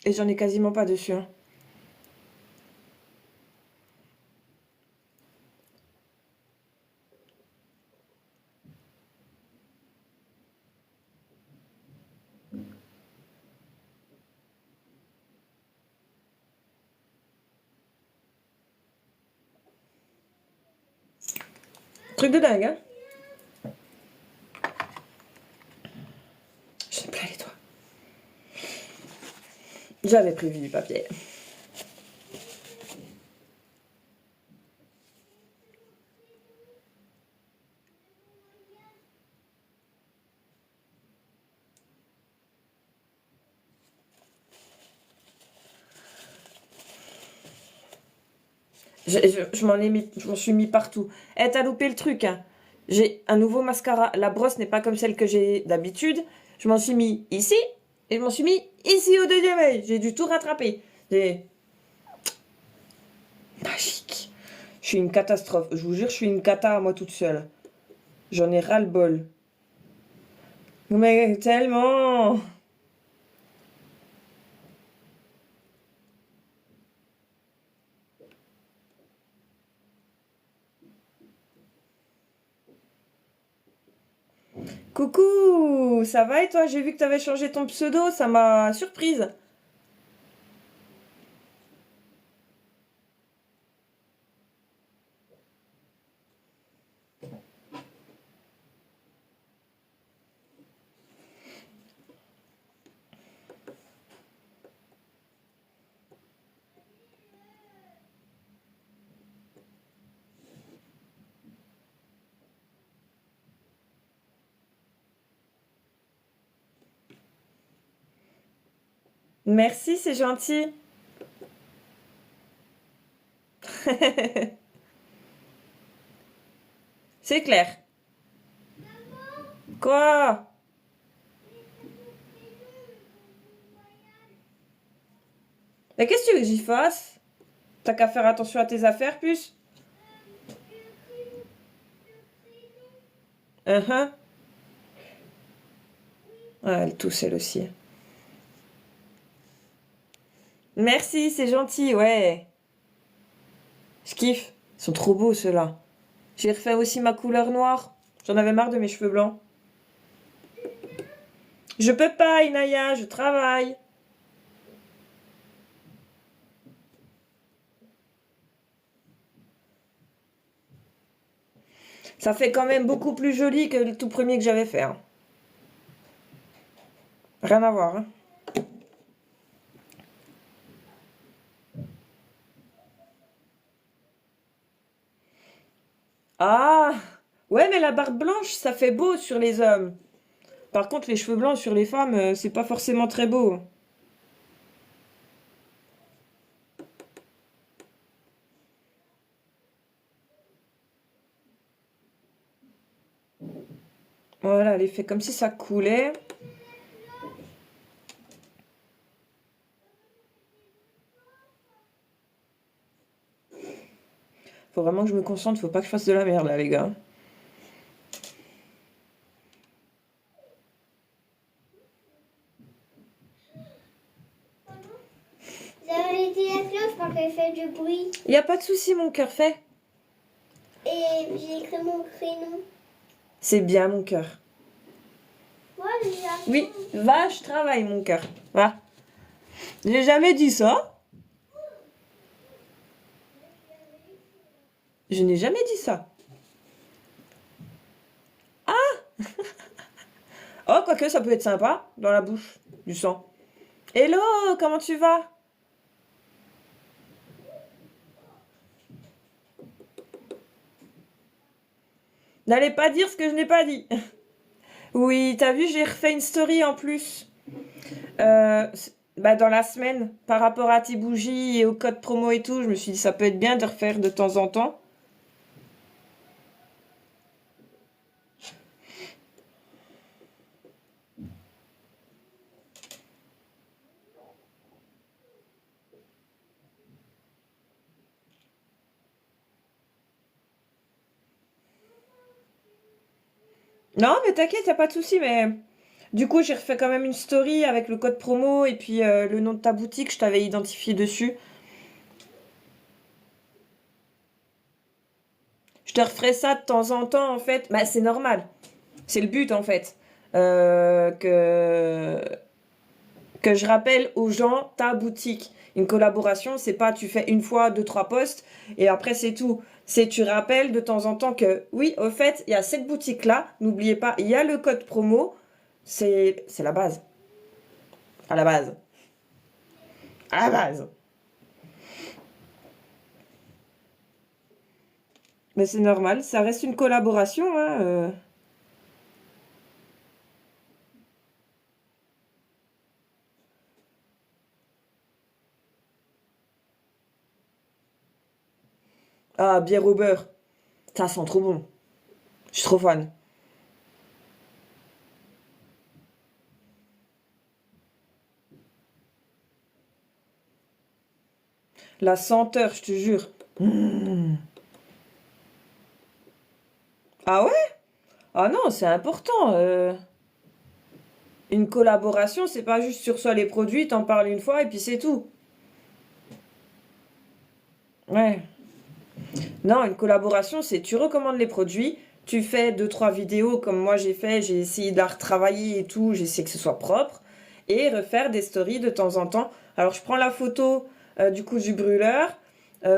Et j'en ai quasiment pas dessus, hein. Truc de dingue, hein. J'ai plein les doigts. J'avais prévu du papier. Je m'en suis mis partout. Eh, t'as loupé le truc, hein. J'ai un nouveau mascara. La brosse n'est pas comme celle que j'ai d'habitude. Je m'en suis mis ici et je m'en suis mis ici au deuxième œil. J'ai dû tout rattraper. J'ai... Magique. Je suis une catastrophe. Je vous jure, je suis une cata à moi toute seule. J'en ai ras le bol. Mais tellement. Coucou, ça va et toi? J'ai vu que t'avais changé ton pseudo, ça m'a surprise. Merci, c'est gentil. C'est clair. Quoi? Mais qu'est-ce que tu veux que j'y fasse? T'as qu'à faire attention à tes affaires, puce. Uh-huh. Ah, elle tousse elle aussi. Merci, c'est gentil, ouais. Je kiffe. Ils sont trop beaux ceux-là. J'ai refait aussi ma couleur noire. J'en avais marre de mes cheveux blancs. Je peux pas, Inaya, je travaille. Ça fait quand même beaucoup plus joli que le tout premier que j'avais fait. Hein. Rien à voir. Hein. Ah, ouais, mais la barbe blanche, ça fait beau sur les hommes. Par contre, les cheveux blancs sur les femmes, c'est pas forcément très beau. Voilà, elle est fait comme si ça coulait. Faut vraiment que je me concentre, faut pas que je fasse de la merde là, les gars. Vous avez arrêté la cloche parce qu'elle fait du bruit. Y a pas de souci, mon cœur fait. Et j'ai écrit mon prénom. C'est bien, mon cœur. Moi, j'ai Oui, va, je travaille, mon cœur. Va. J'ai jamais dit ça. Je n'ai jamais dit ça. Ah oh, quoique, ça peut être sympa, dans la bouche, du sang. Hello, comment tu vas? N'allez pas dire ce que je n'ai pas dit. Oui, t'as vu, j'ai refait une story en plus. Dans la semaine, par rapport à tes bougies et au code promo et tout, je me suis dit ça peut être bien de refaire de temps en temps. Non, mais t'inquiète, y a pas de souci, mais du coup, j'ai refait quand même une story avec le code promo et puis le nom de ta boutique, je t'avais identifié dessus. Je te referai ça de temps en temps, en fait. Bah, c'est normal. C'est le but, en fait. Que je rappelle aux gens ta boutique. Une collaboration, c'est pas tu fais une fois, deux, trois posts et après c'est tout. C'est tu rappelles de temps en temps que oui, au fait, il y a cette boutique-là. N'oubliez pas, il y a le code promo. C'est la base. À la base. À la base. Mais c'est normal, ça reste une collaboration. Hein. Ah, bière au beurre. Ça sent trop bon. Je suis trop fan. La senteur, je te jure. Mmh. Ah ouais? Ah non, c'est important. Une collaboration, c'est pas juste sur soi les produits, t'en parles une fois et puis c'est tout. Ouais. Non, une collaboration, c'est tu recommandes les produits, tu fais deux, trois vidéos comme moi j'ai fait, j'ai essayé de la retravailler et tout, j'essaie que ce soit propre, et refaire des stories de temps en temps. Alors je prends la photo du coup du brûleur,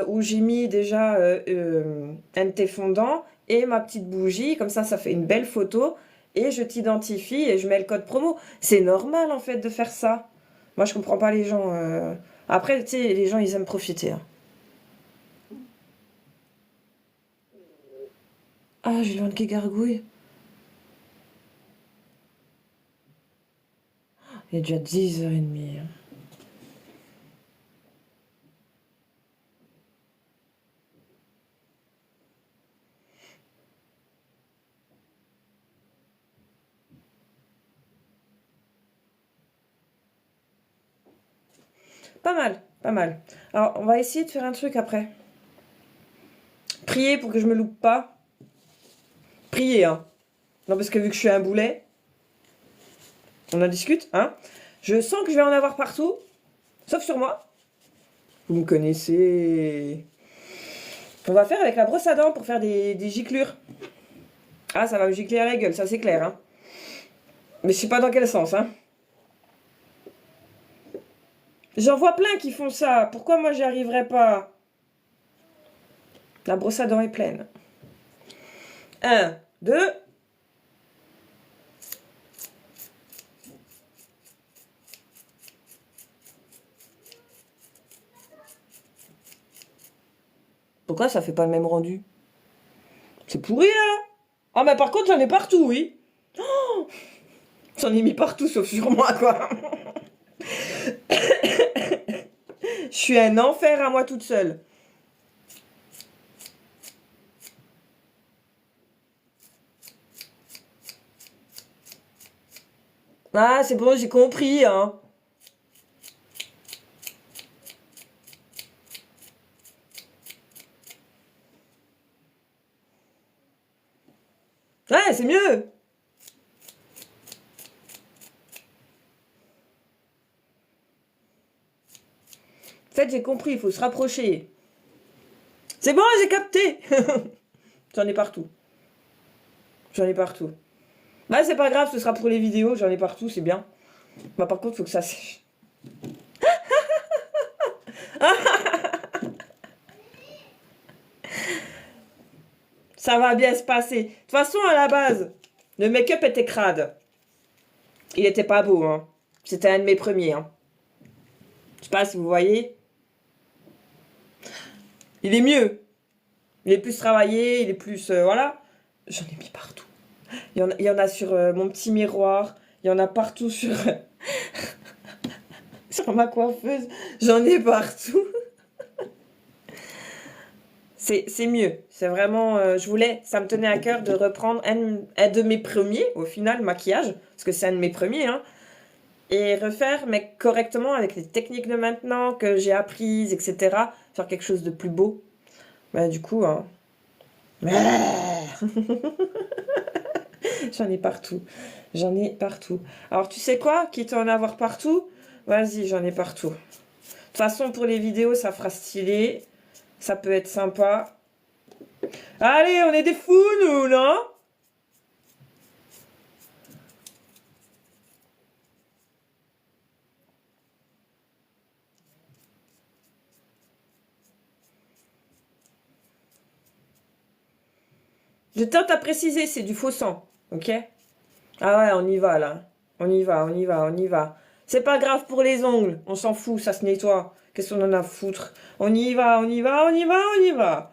où j'ai mis déjà un de tes fondants et ma petite bougie, comme ça fait une belle photo, et je t'identifie et je mets le code promo. C'est normal en fait de faire ça. Moi je comprends pas les gens. Après, tu sais, les gens ils aiment profiter. Hein. Ah, j'ai le ventre qui gargouille. Il est déjà 10h30. Hein. Pas mal, pas mal. Alors, on va essayer de faire un truc après. Prier pour que je me loupe pas. Prier, hein. Non, parce que vu que je suis un boulet, on en discute, hein. Je sens que je vais en avoir partout, sauf sur moi. Vous me connaissez. On va faire avec la brosse à dents pour faire des giclures. Ah, ça va me gicler à la gueule, ça c'est clair. Hein. Mais je sais pas dans quel sens. Hein. J'en vois plein qui font ça. Pourquoi moi j'y arriverai pas? La brosse à dents est pleine. 1, 2. Pourquoi ça fait pas le même rendu? C'est pourri là. Ah mais par contre j'en ai partout, oui. Oh, j'en ai mis partout sauf sur moi quoi. Je suis un enfer à moi toute seule. Ah c'est bon, j'ai compris hein. Ouais, c'est mieux. En fait, j'ai compris, il faut se rapprocher. C'est bon, j'ai capté. J'en ai partout. J'en ai partout. Bah, c'est pas grave, ce sera pour les vidéos, j'en ai partout, c'est bien. Bah, par contre, faut que ça sèche. Ça va bien se passer. De toute façon, à la base, le make-up était crade. Il était pas beau, hein. C'était un de mes premiers, hein. Je sais pas si vous voyez. Il est mieux. Il est plus travaillé, il est plus... voilà. J'en ai mis partout. Il y en a sur mon petit miroir. Il y en a partout sur... sur ma coiffeuse. J'en ai partout. C'est mieux. C'est vraiment... ça me tenait à cœur de reprendre un de mes premiers, au final, maquillage. Parce que c'est un de mes premiers, hein. Et refaire, mais correctement, avec les techniques de maintenant que j'ai apprises, etc. Faire quelque chose de plus beau. Bah, du coup... Hein. J'en ai partout. J'en ai partout. Alors, tu sais quoi? Quitte à en avoir partout, vas-y, j'en ai partout. De toute façon, pour les vidéos, ça fera stylé. Ça peut être sympa. Allez, on est des fous, nous, non? Je tente à préciser, c'est du faux sang, ok? Ah ouais, on y va, là. On y va, on y va, on y va. C'est pas grave pour les ongles, on s'en fout, ça se nettoie. Qu'est-ce qu'on en a à foutre? On y va, on y va, on y va, on y va.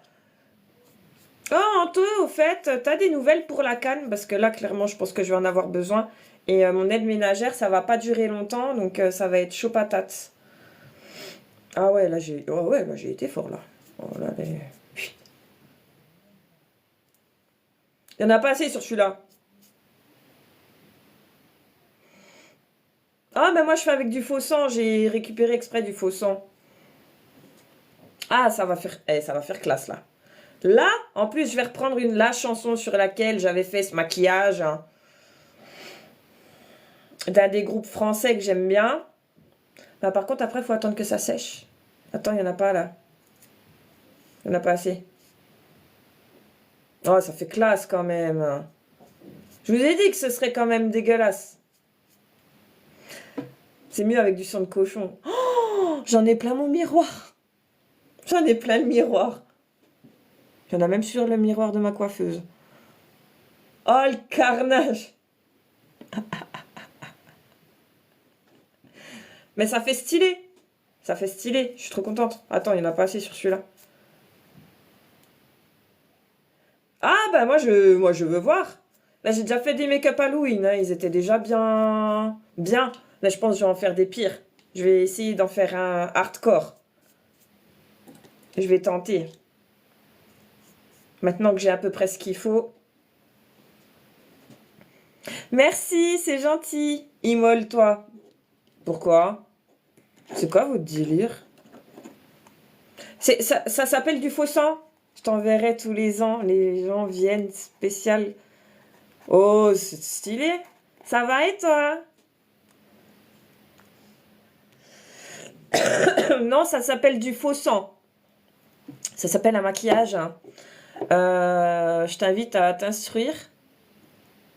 Oh, Anto, au fait, t'as des nouvelles pour la canne? Parce que là, clairement, je pense que je vais en avoir besoin. Et mon aide ménagère, ça va pas durer longtemps, donc ça va être chaud patate. Ah ouais, là, j'ai été fort, là. Oh là, il y en a pas assez sur celui-là. Ah, ben moi, je fais avec du faux sang. J'ai récupéré exprès du faux sang. Ah, ça va faire classe, là. Là, en plus, je vais reprendre la chanson sur laquelle j'avais fait ce maquillage. Hein, d'un des groupes français que j'aime bien. Bah, par contre, après, il faut attendre que ça sèche. Attends, il n'y en a pas, là. Il n'y en a pas assez. Oh, ça fait classe, quand même. Je vous ai dit que ce serait quand même dégueulasse. C'est mieux avec du sang de cochon. Oh, j'en ai plein mon miroir. J'en ai plein le miroir. Il y en a même sur le miroir de ma coiffeuse. Oh, le carnage. Mais ça fait stylé. Ça fait stylé. Je suis trop contente. Attends, il n'y en a pas assez sur celui-là. Ah, bah moi, je veux voir. Là, j'ai déjà fait des make-up Halloween. Hein. Ils étaient déjà bien... Bien. Là, je pense que je vais en faire des pires. Je vais essayer d'en faire un hardcore. Je vais tenter. Maintenant que j'ai à peu près ce qu'il faut. Merci, c'est gentil. Immole-toi. Pourquoi? C'est quoi votre délire? Ça s'appelle du faux sang? Je t'enverrai tous les ans. Les gens viennent spécial. Oh, c'est stylé. Ça va et toi? Non, ça s'appelle du faux sang. Ça s'appelle un maquillage. Hein. Je t'invite à t'instruire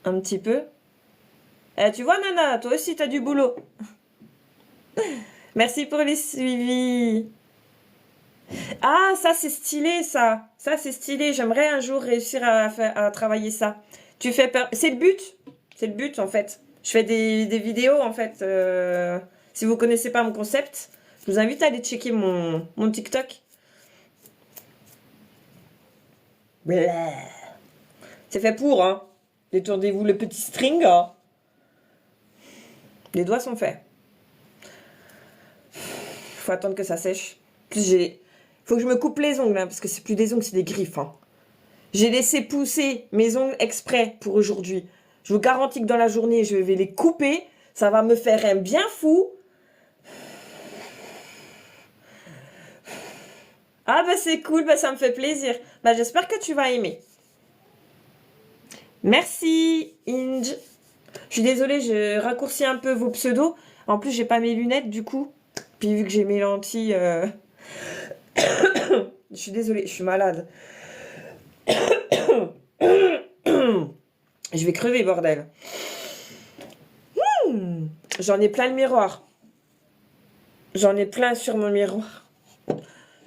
un petit peu. Eh, tu vois, Nana, toi aussi, t'as du boulot. Merci pour les suivis. Ah, ça, c'est stylé, ça. Ça, c'est stylé. J'aimerais un jour réussir à travailler ça. Tu fais peur. C'est le but. C'est le but, en fait. Je fais des vidéos, en fait. Si vous connaissez pas mon concept, je vous invite à aller checker mon TikTok. Blah. C'est fait pour, hein. Détournez-vous le petit string. Hein. Les doigts sont faits. Faut attendre que ça sèche. Plus faut que je me coupe les ongles, hein, parce que c'est plus des ongles, c'est des griffes. Hein. J'ai laissé pousser mes ongles exprès pour aujourd'hui. Je vous garantis que dans la journée, je vais les couper. Ça va me faire un bien fou. Ah bah c'est cool, bah ça me fait plaisir. Bah j'espère que tu vas aimer. Merci Inge. Je suis désolée, je raccourcis un peu vos pseudos. En plus, j'ai pas mes lunettes du coup. Puis vu que j'ai mes lentilles... Je suis désolée, je suis malade. Je vais crever, bordel. J'en ai plein le miroir. J'en ai plein sur mon miroir.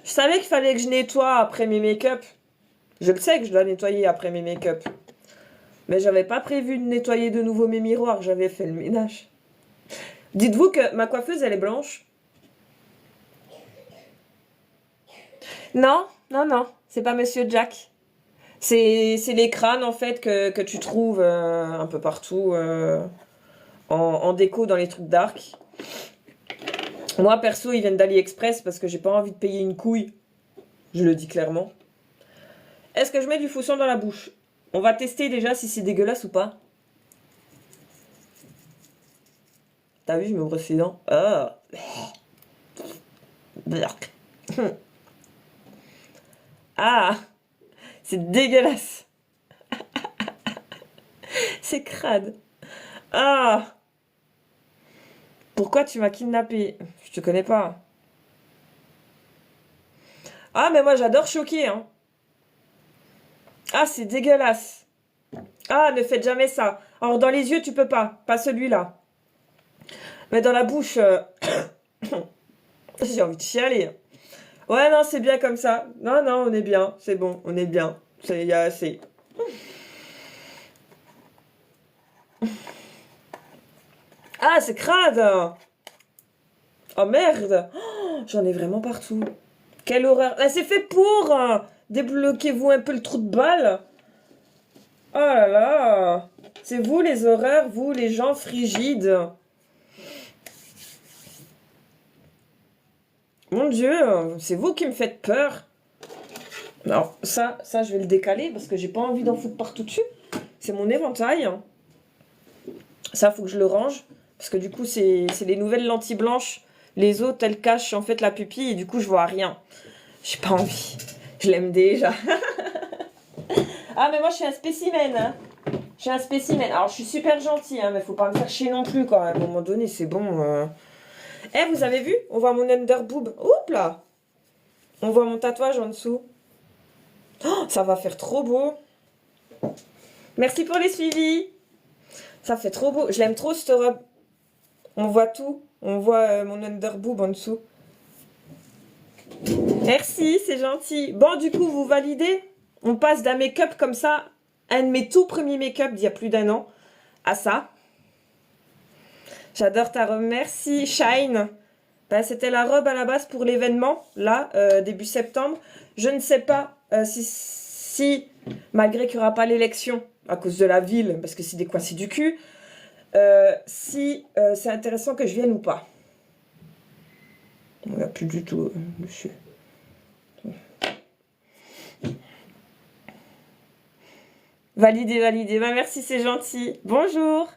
Je savais qu'il fallait que je nettoie après mes make-up. Je le sais que je dois nettoyer après mes make-up. Mais j'avais pas prévu de nettoyer de nouveau mes miroirs. J'avais fait le ménage. Dites-vous que ma coiffeuse, elle est blanche. Non, non, non. C'est pas Monsieur Jack. C'est les crânes, en fait, que tu trouves un peu partout en déco dans les trucs d'arc. Moi, perso, ils viennent d'AliExpress parce que j'ai pas envie de payer une couille. Je le dis clairement. Est-ce que je mets du fausson dans la bouche? On va tester déjà si c'est dégueulasse ou pas. T'as vu, je me brosse les dents. Ah. Ah. C'est dégueulasse. C'est crade. Ah. Pourquoi tu m'as kidnappé? Je te connais pas. Ah, mais moi j'adore choquer, hein. Ah, c'est dégueulasse. Ah, ne faites jamais ça. Alors, dans les yeux, tu peux pas. Pas celui-là. Mais dans la bouche... J'ai envie de chialer. Ouais, non, c'est bien comme ça. Non, non, on est bien. C'est bon, on est bien. Il y a assez. Ah, c'est crade. Oh, merde. Oh, j'en ai vraiment partout. Quelle horreur. Ah, c'est fait pour. Débloquez-vous un peu le trou de balle. Oh là là. C'est vous les horreurs, vous les gens frigides. Mon Dieu, c'est vous qui me faites peur. Alors, ça, je vais le décaler parce que j'ai pas envie d'en foutre partout dessus. C'est mon éventail. Ça, faut que je le range. Parce que du coup, c'est les nouvelles lentilles blanches. Les autres, elles cachent en fait la pupille et du coup, je vois rien. J'ai pas envie. Je l'aime déjà. Ah, mais moi, je suis un spécimen. Hein. Je suis un spécimen. Alors, je suis super gentille, hein, mais faut pas me faire chier non plus, quoi. À un moment donné, c'est bon. Eh, vous avez vu? On voit mon underboob. Oups là! On voit mon tatouage en dessous. Oh, ça va faire trop beau. Merci pour les suivis. Ça fait trop beau. Je l'aime trop, cette robe. On voit tout. On voit mon underboob en dessous. Merci, c'est gentil. Bon, du coup, vous validez? On passe d'un make-up comme ça, un de mes tout premiers make-up d'il y a plus d'1 an, à ça. J'adore ta robe. Merci, Shine. Ben, c'était la robe à la base pour l'événement, là, début septembre. Je ne sais pas si malgré qu'il n'y aura pas l'élection, à cause de la ville, parce que c'est des coincés du cul, si c'est intéressant que je vienne ou pas. On n'a plus du tout, monsieur. Validé, validé. Ben, merci, c'est gentil. Bonjour.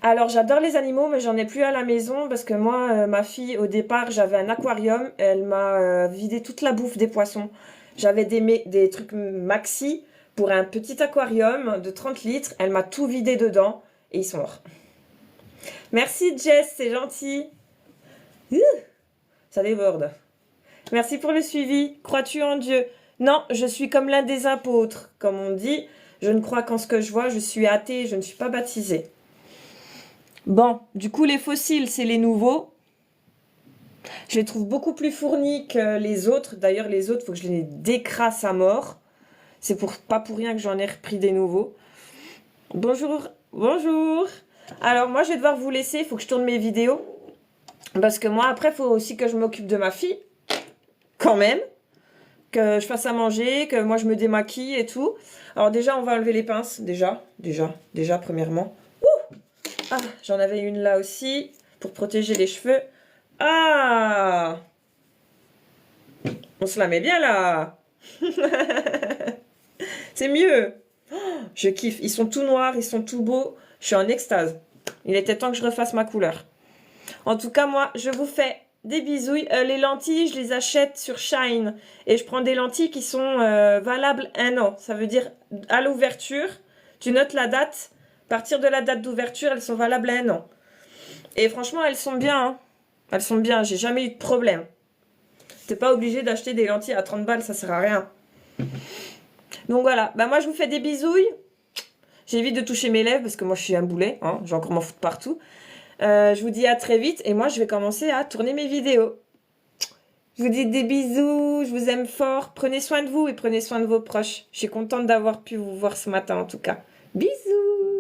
Alors, j'adore les animaux, mais j'en ai plus à la maison parce que moi, ma fille, au départ, j'avais un aquarium. Elle m'a vidé toute la bouffe des poissons. J'avais des trucs maxi pour un petit aquarium de 30 litres. Elle m'a tout vidé dedans et ils sont morts. Merci, Jess, c'est gentil. Ça déborde. Merci pour le suivi. Crois-tu en Dieu? Non, je suis comme l'un des apôtres, comme on dit. Je ne crois qu'en ce que je vois, je suis athée, je ne suis pas baptisée. Bon, du coup, les fossiles, c'est les nouveaux. Je les trouve beaucoup plus fournis que les autres. D'ailleurs, les autres, il faut que je les décrasse à mort. C'est pas pour rien que j'en ai repris des nouveaux. Bonjour, bonjour. Alors, moi, je vais devoir vous laisser. Il faut que je tourne mes vidéos. Parce que moi, après, il faut aussi que je m'occupe de ma fille. Quand même. Que je fasse à manger, que moi, je me démaquille et tout. Alors, déjà, on va enlever les pinces. Déjà, premièrement. Ouh! Ah, j'en avais une là aussi. Pour protéger les cheveux. Ah! On se la met bien là. C'est mieux. Oh, je kiffe. Ils sont tout noirs, ils sont tout beaux. Je suis en extase. Il était temps que je refasse ma couleur. En tout cas, moi, je vous fais des bisouilles. Les lentilles, je les achète sur Shine. Et je prends des lentilles qui sont valables 1 an. Ça veut dire à l'ouverture, tu notes la date. À partir de la date d'ouverture, elles sont valables 1 an. Et franchement, elles sont bien. Hein. Elles sont bien. J'ai jamais eu de problème. T'es pas obligé d'acheter des lentilles à 30 balles, ça sert à rien. Donc voilà, bah moi je vous fais des bisouilles. J'évite de toucher mes lèvres parce que moi je suis un boulet, hein, j'ai encore m'en foutre partout. Je vous dis à très vite et moi je vais commencer à tourner mes vidéos. Je vous dis des bisous, je vous aime fort. Prenez soin de vous et prenez soin de vos proches. Je suis contente d'avoir pu vous voir ce matin en tout cas. Bisous!